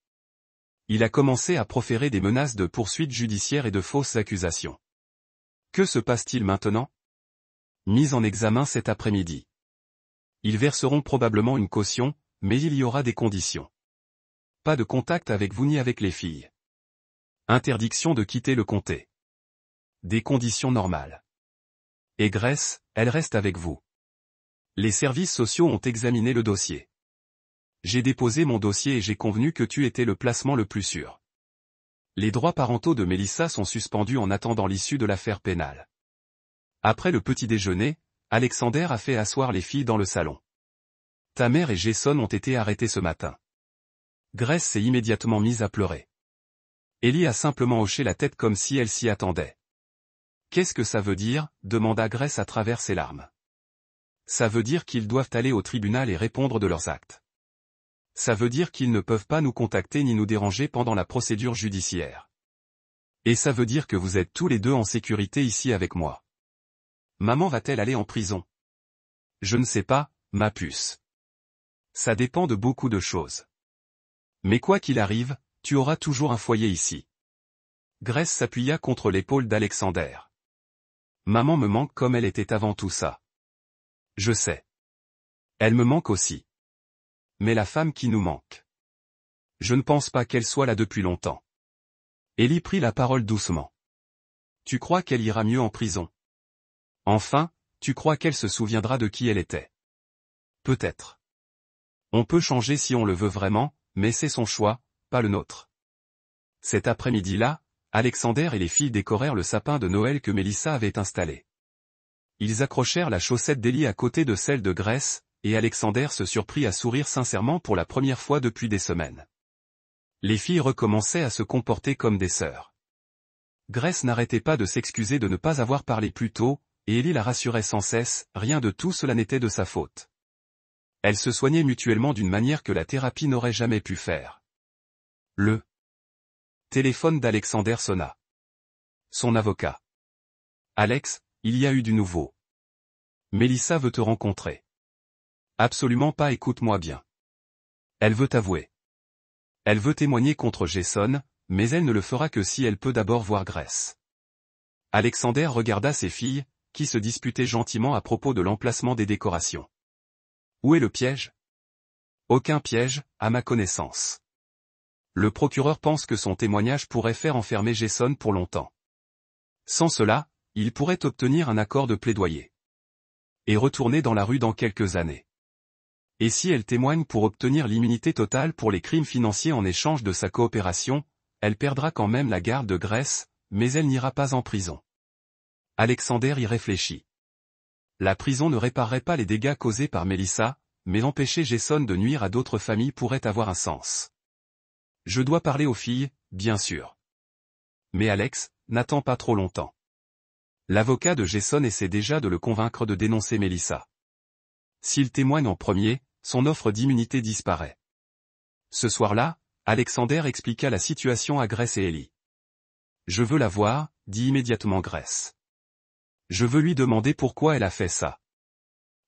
Il a commencé à proférer des menaces de poursuites judiciaires et de fausses accusations. Que se passe-t-il maintenant? Mise en examen cet après-midi. Ils verseront probablement une caution, mais il y aura des conditions. Pas de contact avec vous ni avec les filles. Interdiction de quitter le comté. Des conditions normales. Et Grace, elle reste avec vous. Les services sociaux ont examiné le dossier. J'ai déposé mon dossier et j'ai convenu que tu étais le placement le plus sûr. Les droits parentaux de Melissa sont suspendus en attendant l'issue de l'affaire pénale. Après le petit déjeuner, Alexander a fait asseoir les filles dans le salon. Ta mère et Jason ont été arrêtés ce matin. Grace s'est immédiatement mise à pleurer. Ellie a simplement hoché la tête comme si elle s'y attendait. Qu'est-ce que ça veut dire? Demanda Grace à travers ses larmes. Ça veut dire qu'ils doivent aller au tribunal et répondre de leurs actes. Ça veut dire qu'ils ne peuvent pas nous contacter ni nous déranger pendant la procédure judiciaire. Et ça veut dire que vous êtes tous les deux en sécurité ici avec moi. Maman va-t-elle aller en prison? Je ne sais pas, ma puce. Ça dépend de beaucoup de choses. Mais quoi qu'il arrive, tu auras toujours un foyer ici. Grace s'appuya contre l'épaule d'Alexander. Maman me manque comme elle était avant tout ça. Je sais. Elle me manque aussi. Mais la femme qui nous manque. Je ne pense pas qu'elle soit là depuis longtemps. Ellie prit la parole doucement. Tu crois qu'elle ira mieux en prison? Enfin, tu crois qu'elle se souviendra de qui elle était? Peut-être. On peut changer si on le veut vraiment, mais c'est son choix, pas le nôtre. Cet après-midi-là, Alexander et les filles décorèrent le sapin de Noël que Melissa avait installé. Ils accrochèrent la chaussette d'Ellie à côté de celle de Grace, et Alexander se surprit à sourire sincèrement pour la première fois depuis des semaines. Les filles recommençaient à se comporter comme des sœurs. Grace n'arrêtait pas de s'excuser de ne pas avoir parlé plus tôt, et Ellie la rassurait sans cesse, rien de tout cela n'était de sa faute. Elles se soignaient mutuellement d'une manière que la thérapie n'aurait jamais pu faire. Le téléphone d'Alexander sonna. Son avocat. Alex, il y a eu du nouveau. Melissa veut te rencontrer. Absolument pas, écoute-moi bien. Elle veut t'avouer. Elle veut témoigner contre Jason, mais elle ne le fera que si elle peut d'abord voir Grace. Alexander regarda ses filles, qui se disputaient gentiment à propos de l'emplacement des décorations. Où est le piège? Aucun piège, à ma connaissance. Le procureur pense que son témoignage pourrait faire enfermer Jason pour longtemps. Sans cela, il pourrait obtenir un accord de plaidoyer. Et retourner dans la rue dans quelques années. Et si elle témoigne pour obtenir l'immunité totale pour les crimes financiers en échange de sa coopération, elle perdra quand même la garde de Grace, mais elle n'ira pas en prison. Alexander y réfléchit. La prison ne réparerait pas les dégâts causés par Melissa, mais empêcher Jason de nuire à d'autres familles pourrait avoir un sens. Je dois parler aux filles, bien sûr. Mais Alex, n'attends pas trop longtemps. L'avocat de Jason essaie déjà de le convaincre de dénoncer Melissa. S'il témoigne en premier, son offre d'immunité disparaît. Ce soir-là, Alexander expliqua la situation à Grace et Ellie. Je veux la voir, dit immédiatement Grace. Je veux lui demander pourquoi elle a fait ça.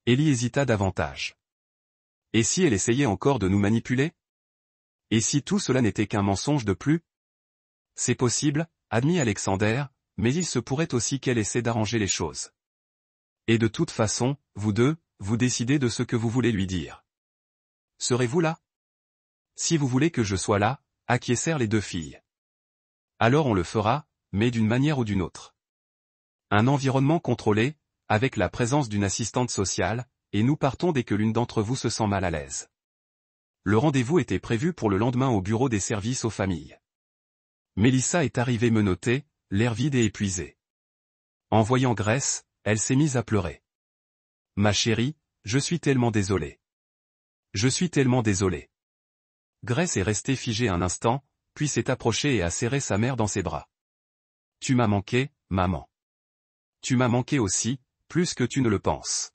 Ellie hésita davantage. Et si elle essayait encore de nous manipuler? Et si tout cela n'était qu'un mensonge de plus? C'est possible, admit Alexander, mais il se pourrait aussi qu'elle essaie d'arranger les choses. Et de toute façon, vous deux, vous décidez de ce que vous voulez lui dire. Serez-vous là? Si vous voulez que je sois là, acquiescèrent les deux filles. Alors on le fera, mais d'une manière ou d'une autre. Un environnement contrôlé, avec la présence d'une assistante sociale, et nous partons dès que l'une d'entre vous se sent mal à l'aise. Le rendez-vous était prévu pour le lendemain au bureau des services aux familles. Melissa est arrivée menottée, l'air vide et épuisé. En voyant Grace, elle s'est mise à pleurer. Ma chérie, je suis tellement désolée. Je suis tellement désolée. Grace est restée figée un instant, puis s'est approché et a serré sa mère dans ses bras. « Tu m'as manqué, maman. Tu m'as manqué aussi, plus que tu ne le penses. »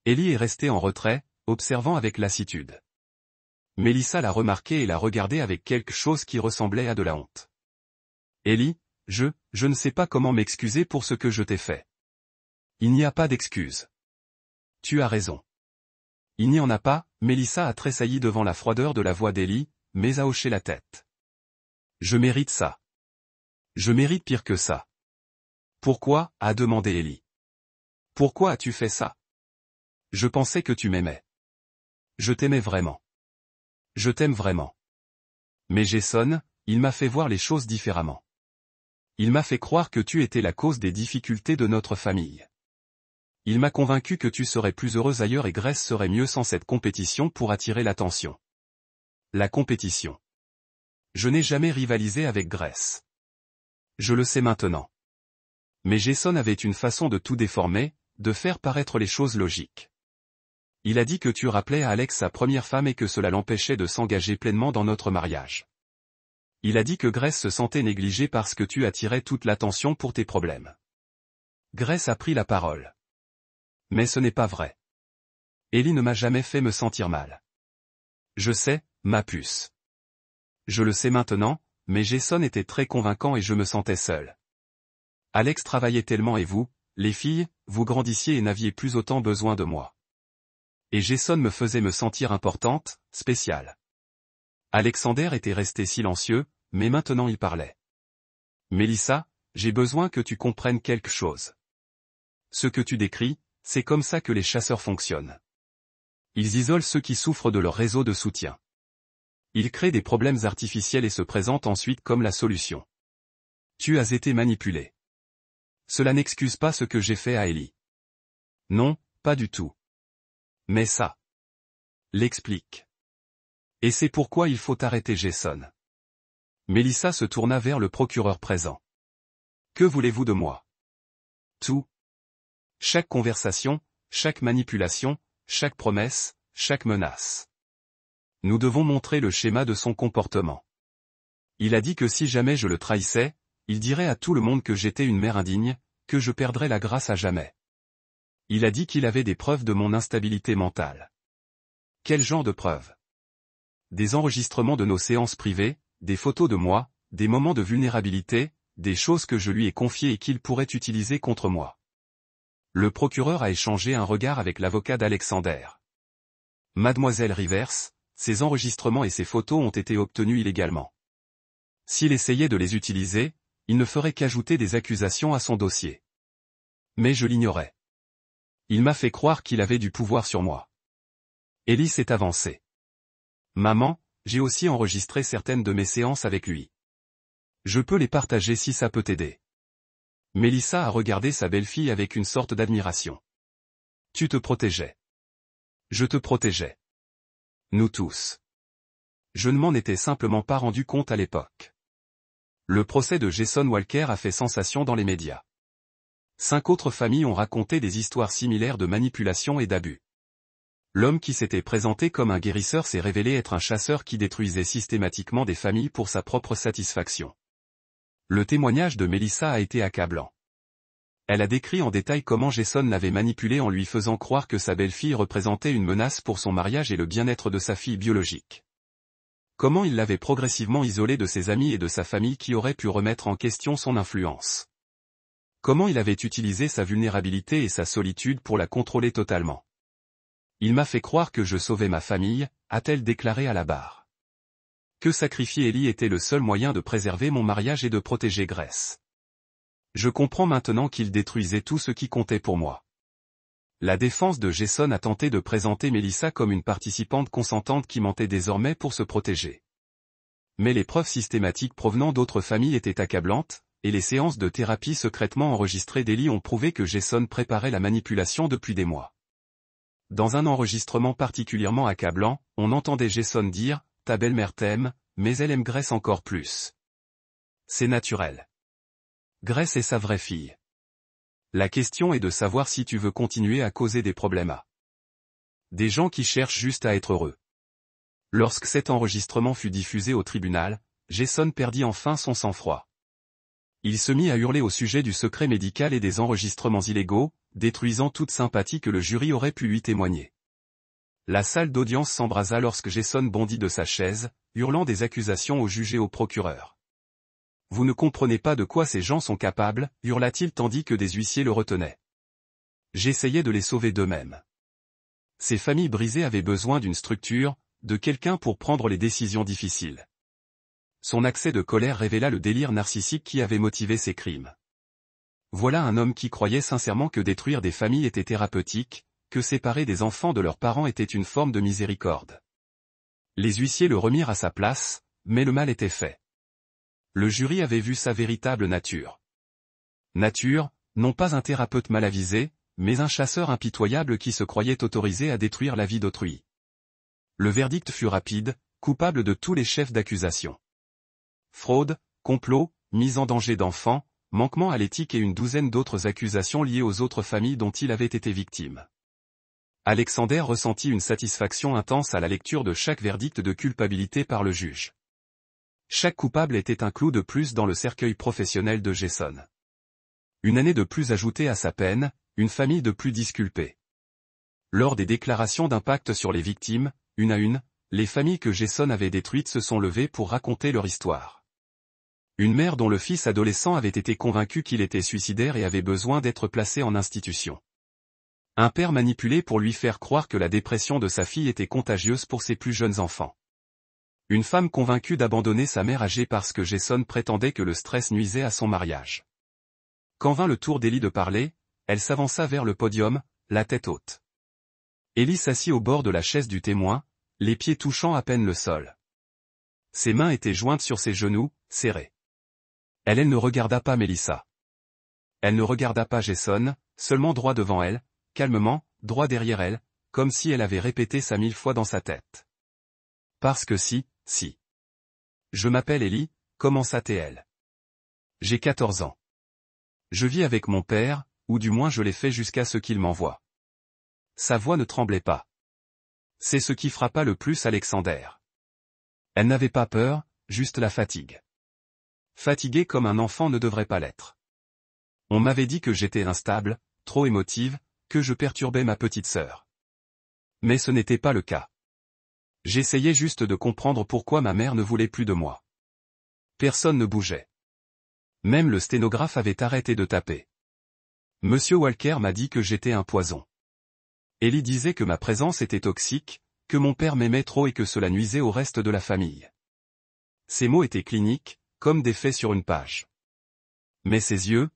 Ellie est restée en retrait, observant avec lassitude. Mélissa l'a remarqué et l'a regardé avec quelque chose qui ressemblait à de la honte. « Ellie, je ne sais pas comment m'excuser pour ce que je t'ai fait. » « Il n'y a pas d'excuse. »« Tu as raison. » »« Il n'y en a pas. » Mélissa a tressailli devant la froideur de la voix d'Ellie, mais a hoché la tête. « Je mérite ça. Je mérite pire que ça. »« Pourquoi ?» a demandé Ellie. « Pourquoi as-tu fait ça ? Je pensais que tu m'aimais. Je t'aimais vraiment. Je t'aime vraiment. Mais Jason, il m'a fait voir les choses différemment. Il m'a fait croire que tu étais la cause des difficultés de notre famille. Il m'a convaincu que tu serais plus heureuse ailleurs et Grace serait mieux sans cette compétition pour attirer l'attention. La compétition. Je n'ai jamais rivalisé avec Grace. Je le sais maintenant. Mais Jason avait une façon de tout déformer, de faire paraître les choses logiques. Il a dit que tu rappelais à Alex sa première femme et que cela l'empêchait de s'engager pleinement dans notre mariage. Il a dit que Grace se sentait négligée parce que tu attirais toute l'attention pour tes problèmes. Grace a pris la parole. Mais ce n'est pas vrai. Ellie ne m'a jamais fait me sentir mal. Je sais, ma puce. Je le sais maintenant, mais Jason était très convaincant et je me sentais seul. Alex travaillait tellement et vous, les filles, vous grandissiez et n'aviez plus autant besoin de moi. Et Jason me faisait me sentir importante, spéciale. Alexander était resté silencieux, mais maintenant il parlait. Mélissa, j'ai besoin que tu comprennes quelque chose. Ce que tu décris, c'est comme ça que les chasseurs fonctionnent. Ils isolent ceux qui souffrent de leur réseau de soutien. Ils créent des problèmes artificiels et se présentent ensuite comme la solution. Tu as été manipulé. Cela n'excuse pas ce que j'ai fait à Ellie. Non, pas du tout. Mais ça l'explique. Et c'est pourquoi il faut arrêter Jason. Mélissa se tourna vers le procureur présent. Que voulez-vous de moi? Tout. Chaque conversation, chaque manipulation, chaque promesse, chaque menace. Nous devons montrer le schéma de son comportement. Il a dit que si jamais je le trahissais, il dirait à tout le monde que j'étais une mère indigne, que je perdrais la grâce à jamais. Il a dit qu'il avait des preuves de mon instabilité mentale. Quel genre de preuves? Des enregistrements de nos séances privées, des photos de moi, des moments de vulnérabilité, des choses que je lui ai confiées et qu'il pourrait utiliser contre moi. Le procureur a échangé un regard avec l'avocat d'Alexander. Mademoiselle Rivers, ces enregistrements et ces photos ont été obtenus illégalement. S'il essayait de les utiliser, il ne ferait qu'ajouter des accusations à son dossier. Mais je l'ignorais. Il m'a fait croire qu'il avait du pouvoir sur moi. Ellie s'est avancée. Maman, j'ai aussi enregistré certaines de mes séances avec lui. Je peux les partager si ça peut t'aider. Mélissa a regardé sa belle-fille avec une sorte d'admiration. Tu te protégeais. Je te protégeais. Nous tous. Je ne m'en étais simplement pas rendu compte à l'époque. Le procès de Jason Walker a fait sensation dans les médias. 5 autres familles ont raconté des histoires similaires de manipulation et d'abus. L'homme qui s'était présenté comme un guérisseur s'est révélé être un chasseur qui détruisait systématiquement des familles pour sa propre satisfaction. Le témoignage de Mélissa a été accablant. Elle a décrit en détail comment Jason l'avait manipulée en lui faisant croire que sa belle-fille représentait une menace pour son mariage et le bien-être de sa fille biologique. Comment il l'avait progressivement isolée de ses amis et de sa famille qui auraient pu remettre en question son influence. Comment il avait utilisé sa vulnérabilité et sa solitude pour la contrôler totalement. Il m'a fait croire que je sauvais ma famille, a-t-elle déclaré à la barre. Que sacrifier Ellie était le seul moyen de préserver mon mariage et de protéger Grace. Je comprends maintenant qu'il détruisait tout ce qui comptait pour moi. La défense de Jason a tenté de présenter Mélissa comme une participante consentante qui mentait désormais pour se protéger. Mais les preuves systématiques provenant d'autres familles étaient accablantes, et les séances de thérapie secrètement enregistrées d'Ellie ont prouvé que Jason préparait la manipulation depuis des mois. Dans un enregistrement particulièrement accablant, on entendait Jason dire « Ta belle-mère t'aime, mais elle aime Grace encore plus. » C'est naturel. Grace est sa vraie fille. La question est de savoir si tu veux continuer à causer des problèmes à des gens qui cherchent juste à être heureux. Lorsque cet enregistrement fut diffusé au tribunal, Jason perdit enfin son sang-froid. Il se mit à hurler au sujet du secret médical et des enregistrements illégaux, détruisant toute sympathie que le jury aurait pu lui témoigner. La salle d'audience s'embrasa lorsque Jason bondit de sa chaise, hurlant des accusations au juge et au procureur. « Vous ne comprenez pas de quoi ces gens sont capables » hurla-t-il tandis que des huissiers le retenaient. J'essayais de les sauver d'eux-mêmes. Ces familles brisées avaient besoin d'une structure, de quelqu'un pour prendre les décisions difficiles. Son accès de colère révéla le délire narcissique qui avait motivé ses crimes. Voilà un homme qui croyait sincèrement que détruire des familles était thérapeutique, que séparer des enfants de leurs parents était une forme de miséricorde. Les huissiers le remirent à sa place, mais le mal était fait. Le jury avait vu sa véritable nature. Nature, non pas un thérapeute mal avisé, mais un chasseur impitoyable qui se croyait autorisé à détruire la vie d'autrui. Le verdict fut rapide, coupable de tous les chefs d'accusation. Fraude, complot, mise en danger d'enfants, manquement à l'éthique et une douzaine d'autres accusations liées aux autres familles dont il avait été victime. Alexander ressentit une satisfaction intense à la lecture de chaque verdict de culpabilité par le juge. Chaque coupable était un clou de plus dans le cercueil professionnel de Jason. Une année de plus ajoutée à sa peine, une famille de plus disculpée. Lors des déclarations d'impact sur les victimes, une à une, les familles que Jason avait détruites se sont levées pour raconter leur histoire. Une mère dont le fils adolescent avait été convaincu qu'il était suicidaire et avait besoin d'être placé en institution. Un père manipulé pour lui faire croire que la dépression de sa fille était contagieuse pour ses plus jeunes enfants. Une femme convaincue d'abandonner sa mère âgée parce que Jason prétendait que le stress nuisait à son mariage. Quand vint le tour d'Ellie de parler, elle s'avança vers le podium, la tête haute. Ellie s'assit au bord de la chaise du témoin, les pieds touchant à peine le sol. Ses mains étaient jointes sur ses genoux, serrées. Elle ne regarda pas Melissa. Elle ne regarda pas Jason, seulement droit devant elle, calmement, droit derrière elle, comme si elle avait répété ça 1000 fois dans sa tête. Parce que si. Je m'appelle Ellie, commença-t-elle. J'ai 14 ans. Je vis avec mon père, ou du moins je l'ai fait jusqu'à ce qu'il m'envoie. Sa voix ne tremblait pas. C'est ce qui frappa le plus Alexander. Elle n'avait pas peur, juste la fatigue. Fatiguée comme un enfant ne devrait pas l'être. On m'avait dit que j'étais instable, trop émotive, que je perturbais ma petite sœur. Mais ce n'était pas le cas. J'essayais juste de comprendre pourquoi ma mère ne voulait plus de moi. Personne ne bougeait. Même le sténographe avait arrêté de taper. Monsieur Walker m'a dit que j'étais un poison. Ellie disait que ma présence était toxique, que mon père m'aimait trop et que cela nuisait au reste de la famille. Ces mots étaient cliniques, comme des faits sur une page. Mais ses yeux,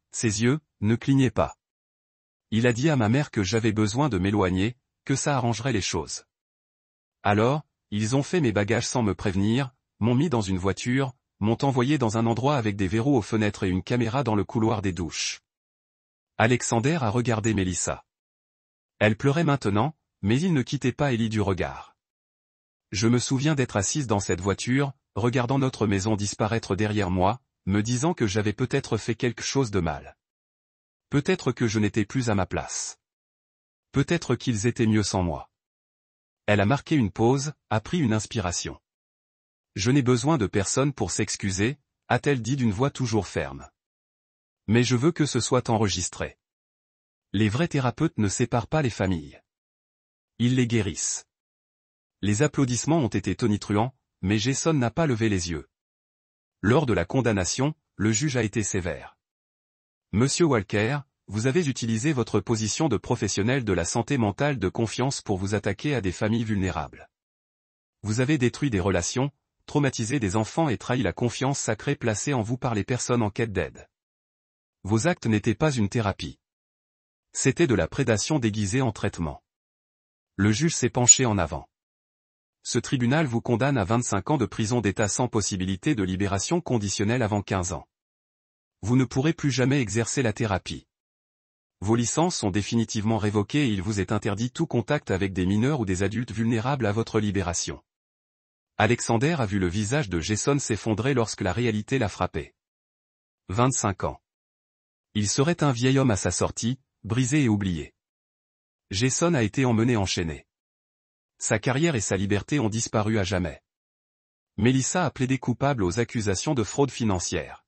ne clignaient pas. Il a dit à ma mère que j'avais besoin de m'éloigner, que ça arrangerait les choses. Alors, ils ont fait mes bagages sans me prévenir, m'ont mis dans une voiture, m'ont envoyé dans un endroit avec des verrous aux fenêtres et une caméra dans le couloir des douches. Alexander a regardé Melissa. Elle pleurait maintenant, mais il ne quittait pas Ellie du regard. Je me souviens d'être assise dans cette voiture, regardant notre maison disparaître derrière moi, me disant que j'avais peut-être fait quelque chose de mal. Peut-être que je n'étais plus à ma place. Peut-être qu'ils étaient mieux sans moi. Elle a marqué une pause, a pris une inspiration. Je n'ai besoin de personne pour s'excuser, a-t-elle dit d'une voix toujours ferme. Mais je veux que ce soit enregistré. Les vrais thérapeutes ne séparent pas les familles. Ils les guérissent. Les applaudissements ont été tonitruants, mais Jason n'a pas levé les yeux. Lors de la condamnation, le juge a été sévère. Monsieur Walker, vous avez utilisé votre position de professionnel de la santé mentale de confiance pour vous attaquer à des familles vulnérables. Vous avez détruit des relations, traumatisé des enfants et trahi la confiance sacrée placée en vous par les personnes en quête d'aide. Vos actes n'étaient pas une thérapie. C'était de la prédation déguisée en traitement. Le juge s'est penché en avant. Ce tribunal vous condamne à 25 ans de prison d'État sans possibilité de libération conditionnelle avant 15 ans. Vous ne pourrez plus jamais exercer la thérapie. Vos licences sont définitivement révoquées et il vous est interdit tout contact avec des mineurs ou des adultes vulnérables à votre libération. Alexander a vu le visage de Jason s'effondrer lorsque la réalité l'a frappé. 25 ans. Il serait un vieil homme à sa sortie, brisé et oublié. Jason a été emmené enchaîné. Sa carrière et sa liberté ont disparu à jamais. Melissa a plaidé coupable aux accusations de fraude financière.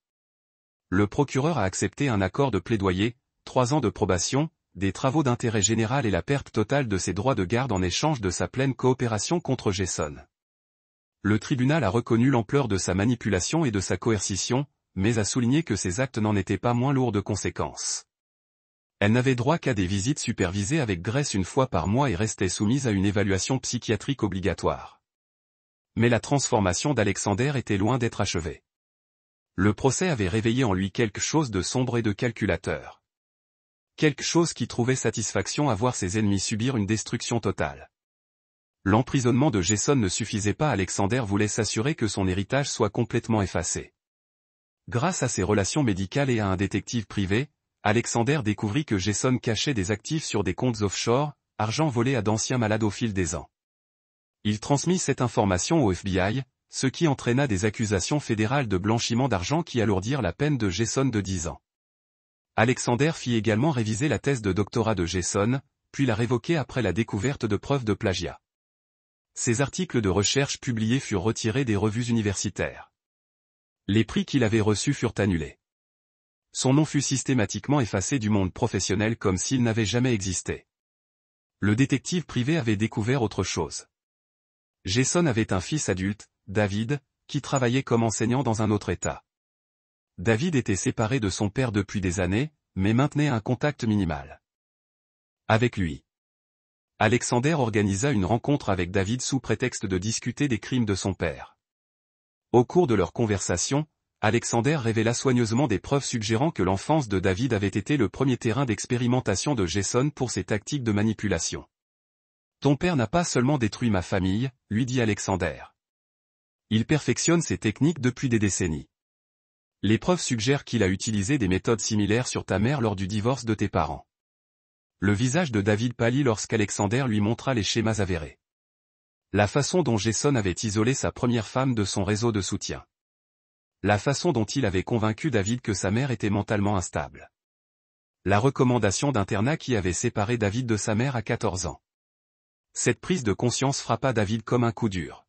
Le procureur a accepté un accord de plaidoyer, 3 ans de probation, des travaux d'intérêt général et la perte totale de ses droits de garde en échange de sa pleine coopération contre Jason. Le tribunal a reconnu l'ampleur de sa manipulation et de sa coercition, mais a souligné que ses actes n'en étaient pas moins lourds de conséquences. Elle n'avait droit qu'à des visites supervisées avec Grace une fois par mois et restait soumise à une évaluation psychiatrique obligatoire. Mais la transformation d'Alexander était loin d'être achevée. Le procès avait réveillé en lui quelque chose de sombre et de calculateur. Quelque chose qui trouvait satisfaction à voir ses ennemis subir une destruction totale. L'emprisonnement de Jason ne suffisait pas, Alexander voulait s'assurer que son héritage soit complètement effacé. Grâce à ses relations médicales et à un détective privé, Alexander découvrit que Jason cachait des actifs sur des comptes offshore, argent volé à d'anciens malades au fil des ans. Il transmit cette information au FBI, ce qui entraîna des accusations fédérales de blanchiment d'argent qui alourdirent la peine de Jason de 10 ans. Alexander fit également réviser la thèse de doctorat de Jason, puis la révoquer après la découverte de preuves de plagiat. Ses articles de recherche publiés furent retirés des revues universitaires. Les prix qu'il avait reçus furent annulés. Son nom fut systématiquement effacé du monde professionnel comme s'il n'avait jamais existé. Le détective privé avait découvert autre chose. Jason avait un fils adulte, David, qui travaillait comme enseignant dans un autre État. David était séparé de son père depuis des années, mais maintenait un contact minimal avec lui. Alexander organisa une rencontre avec David sous prétexte de discuter des crimes de son père. Au cours de leur conversation, Alexander révéla soigneusement des preuves suggérant que l'enfance de David avait été le premier terrain d'expérimentation de Jason pour ses tactiques de manipulation. « Ton père n'a pas seulement détruit ma famille », lui dit Alexander. Il perfectionne ses techniques depuis des décennies. Les preuves suggèrent qu'il a utilisé des méthodes similaires sur ta mère lors du divorce de tes parents. Le visage de David pâlit lorsqu'Alexander lui montra les schémas avérés. La façon dont Jason avait isolé sa première femme de son réseau de soutien. La façon dont il avait convaincu David que sa mère était mentalement instable. La recommandation d'internat qui avait séparé David de sa mère à 14 ans. Cette prise de conscience frappa David comme un coup dur.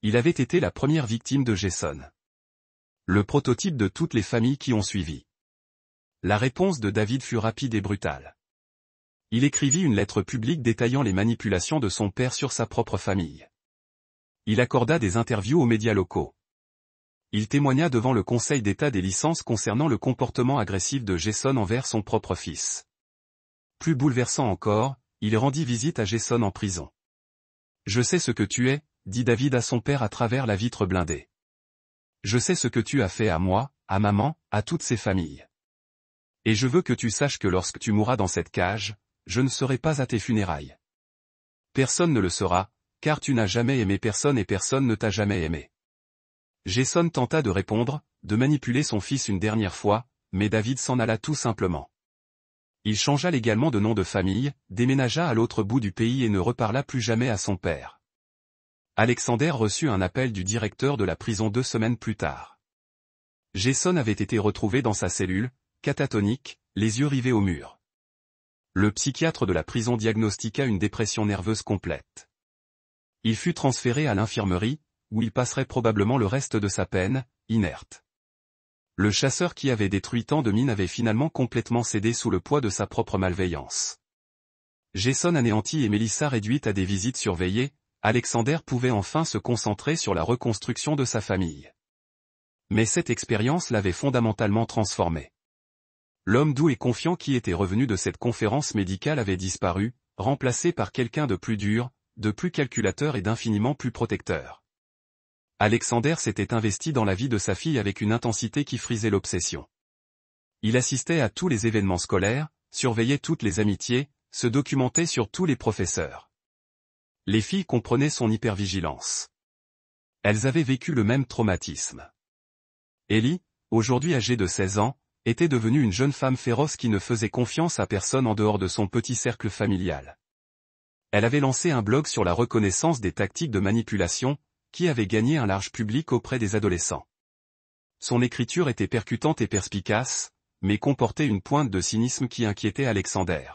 Il avait été la première victime de Jason. Le prototype de toutes les familles qui ont suivi. La réponse de David fut rapide et brutale. Il écrivit une lettre publique détaillant les manipulations de son père sur sa propre famille. Il accorda des interviews aux médias locaux. Il témoigna devant le Conseil d'État des licences concernant le comportement agressif de Jason envers son propre fils. Plus bouleversant encore, il rendit visite à Jason en prison. « Je sais ce que tu es », dit David à son père à travers la vitre blindée. « Je sais ce que tu as fait à moi, à maman, à toutes ces familles. Et je veux que tu saches que lorsque tu mourras dans cette cage, je ne serai pas à tes funérailles. Personne ne le sera, car tu n'as jamais aimé personne et personne ne t'a jamais aimé. » Jason tenta de répondre, de manipuler son fils une dernière fois, mais David s'en alla tout simplement. Il changea légalement de nom de famille, déménagea à l'autre bout du pays et ne reparla plus jamais à son père. Alexander reçut un appel du directeur de la prison 2 semaines plus tard. Jason avait été retrouvé dans sa cellule, catatonique, les yeux rivés au mur. Le psychiatre de la prison diagnostiqua une dépression nerveuse complète. Il fut transféré à l'infirmerie, où il passerait probablement le reste de sa peine, inerte. Le chasseur qui avait détruit tant de mines avait finalement complètement cédé sous le poids de sa propre malveillance. Jason anéanti et Melissa réduite à des visites surveillées, Alexander pouvait enfin se concentrer sur la reconstruction de sa famille. Mais cette expérience l'avait fondamentalement transformé. L'homme doux et confiant qui était revenu de cette conférence médicale avait disparu, remplacé par quelqu'un de plus dur, de plus calculateur et d'infiniment plus protecteur. Alexander s'était investi dans la vie de sa fille avec une intensité qui frisait l'obsession. Il assistait à tous les événements scolaires, surveillait toutes les amitiés, se documentait sur tous les professeurs. Les filles comprenaient son hypervigilance. Elles avaient vécu le même traumatisme. Ellie, aujourd'hui âgée de 16 ans, était devenue une jeune femme féroce qui ne faisait confiance à personne en dehors de son petit cercle familial. Elle avait lancé un blog sur la reconnaissance des tactiques de manipulation, qui avait gagné un large public auprès des adolescents. Son écriture était percutante et perspicace, mais comportait une pointe de cynisme qui inquiétait Alexander.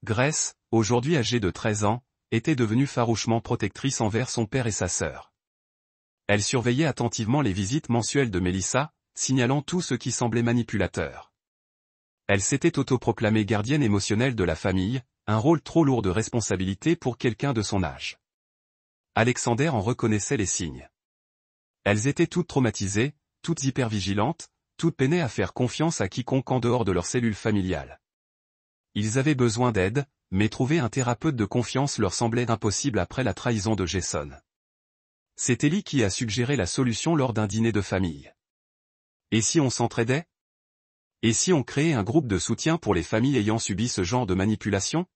Grace, aujourd'hui âgée de 13 ans, était devenue farouchement protectrice envers son père et sa sœur. Elle surveillait attentivement les visites mensuelles de Mélissa, signalant tout ce qui semblait manipulateur. Elle s'était autoproclamée gardienne émotionnelle de la famille, un rôle trop lourd de responsabilité pour quelqu'un de son âge. Alexander en reconnaissait les signes. Elles étaient toutes traumatisées, toutes hypervigilantes, toutes peinaient à faire confiance à quiconque en dehors de leur cellule familiale. Ils avaient besoin d'aide, mais trouver un thérapeute de confiance leur semblait impossible après la trahison de Jason. C'est Ellie qui a suggéré la solution lors d'un dîner de famille. Et si on s'entraidait? Et si on créait un groupe de soutien pour les familles ayant subi ce genre de manipulation?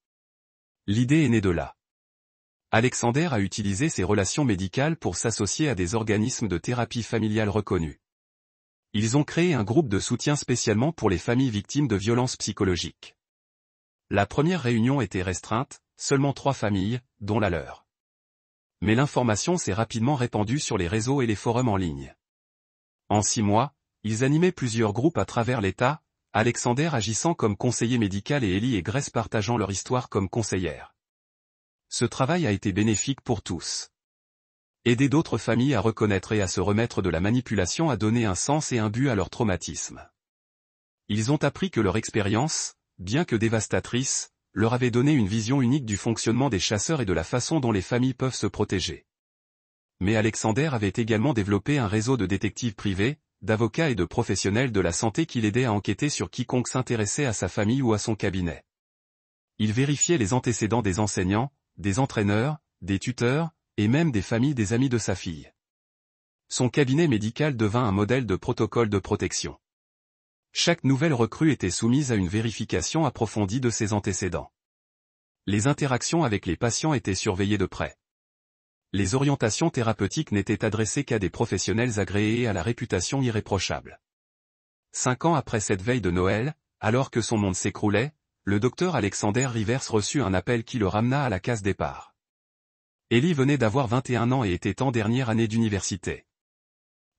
L'idée est née de là. Alexander a utilisé ses relations médicales pour s'associer à des organismes de thérapie familiale reconnus. Ils ont créé un groupe de soutien spécialement pour les familles victimes de violences psychologiques. La première réunion était restreinte, seulement 3 familles, dont la leur. Mais l'information s'est rapidement répandue sur les réseaux et les forums en ligne. En 6 mois, ils animaient plusieurs groupes à travers l'État, Alexander agissant comme conseiller médical et Ellie et Grace partageant leur histoire comme conseillère. Ce travail a été bénéfique pour tous. Aider d'autres familles à reconnaître et à se remettre de la manipulation a donné un sens et un but à leur traumatisme. Ils ont appris que leur expérience, bien que dévastatrice, leur avait donné une vision unique du fonctionnement des chasseurs et de la façon dont les familles peuvent se protéger. Mais Alexander avait également développé un réseau de détectives privés, d'avocats et de professionnels de la santé qui l'aidaient à enquêter sur quiconque s'intéressait à sa famille ou à son cabinet. Il vérifiait les antécédents des enseignants, des entraîneurs, des tuteurs, et même des familles des amis de sa fille. Son cabinet médical devint un modèle de protocole de protection. Chaque nouvelle recrue était soumise à une vérification approfondie de ses antécédents. Les interactions avec les patients étaient surveillées de près. Les orientations thérapeutiques n'étaient adressées qu'à des professionnels agréés et à la réputation irréprochable. 5 ans après cette veille de Noël, alors que son monde s'écroulait, le docteur Alexander Rivers reçut un appel qui le ramena à la case départ. Ellie venait d'avoir 21 ans et était en dernière année d'université.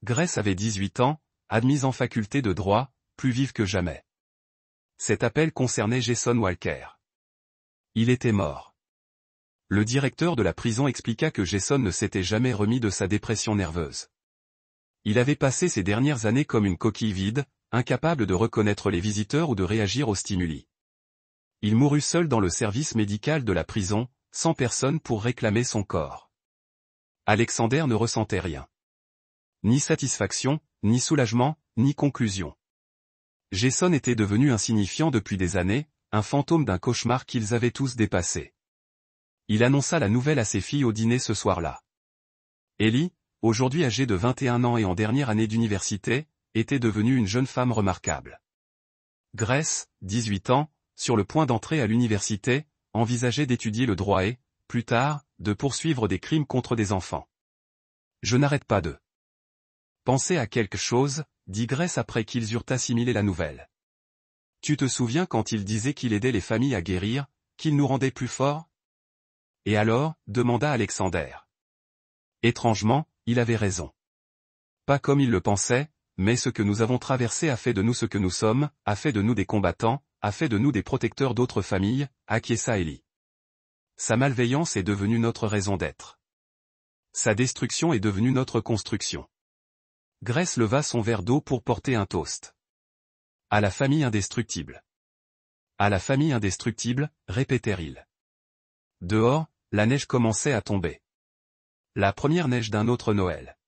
Grace avait 18 ans, admise en faculté de droit, plus vive que jamais. Cet appel concernait Jason Walker. Il était mort. Le directeur de la prison expliqua que Jason ne s'était jamais remis de sa dépression nerveuse. Il avait passé ses dernières années comme une coquille vide, incapable de reconnaître les visiteurs ou de réagir aux stimuli. Il mourut seul dans le service médical de la prison, sans personne pour réclamer son corps. Alexander ne ressentait rien. Ni satisfaction, ni soulagement, ni conclusion. Jason était devenu insignifiant depuis des années, un fantôme d'un cauchemar qu'ils avaient tous dépassé. Il annonça la nouvelle à ses filles au dîner ce soir-là. Ellie, aujourd'hui âgée de 21 ans et en dernière année d'université, était devenue une jeune femme remarquable. Grace, 18 ans, sur le point d'entrer à l'université, envisageait d'étudier le droit et, plus tard, de poursuivre des crimes contre des enfants. Je n'arrête pas de penser à quelque chose, dit Grace après qu'ils eurent assimilé la nouvelle. Tu te souviens quand il disait qu'il aidait les familles à guérir, qu'il nous rendait plus forts? Et alors, demanda Alexander. Étrangement, il avait raison. Pas comme il le pensait, mais ce que nous avons traversé a fait de nous ce que nous sommes, a fait de nous des combattants, a fait de nous des protecteurs d'autres familles, acquiesça Ellie. Sa malveillance est devenue notre raison d'être. Sa destruction est devenue notre construction. Grace leva son verre d'eau pour porter un toast. À la famille indestructible. À la famille indestructible, répétèrent-ils. Dehors, la neige commençait à tomber. La première neige d'un autre Noël.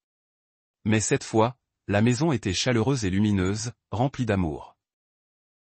Mais cette fois, la maison était chaleureuse et lumineuse, remplie d'amour.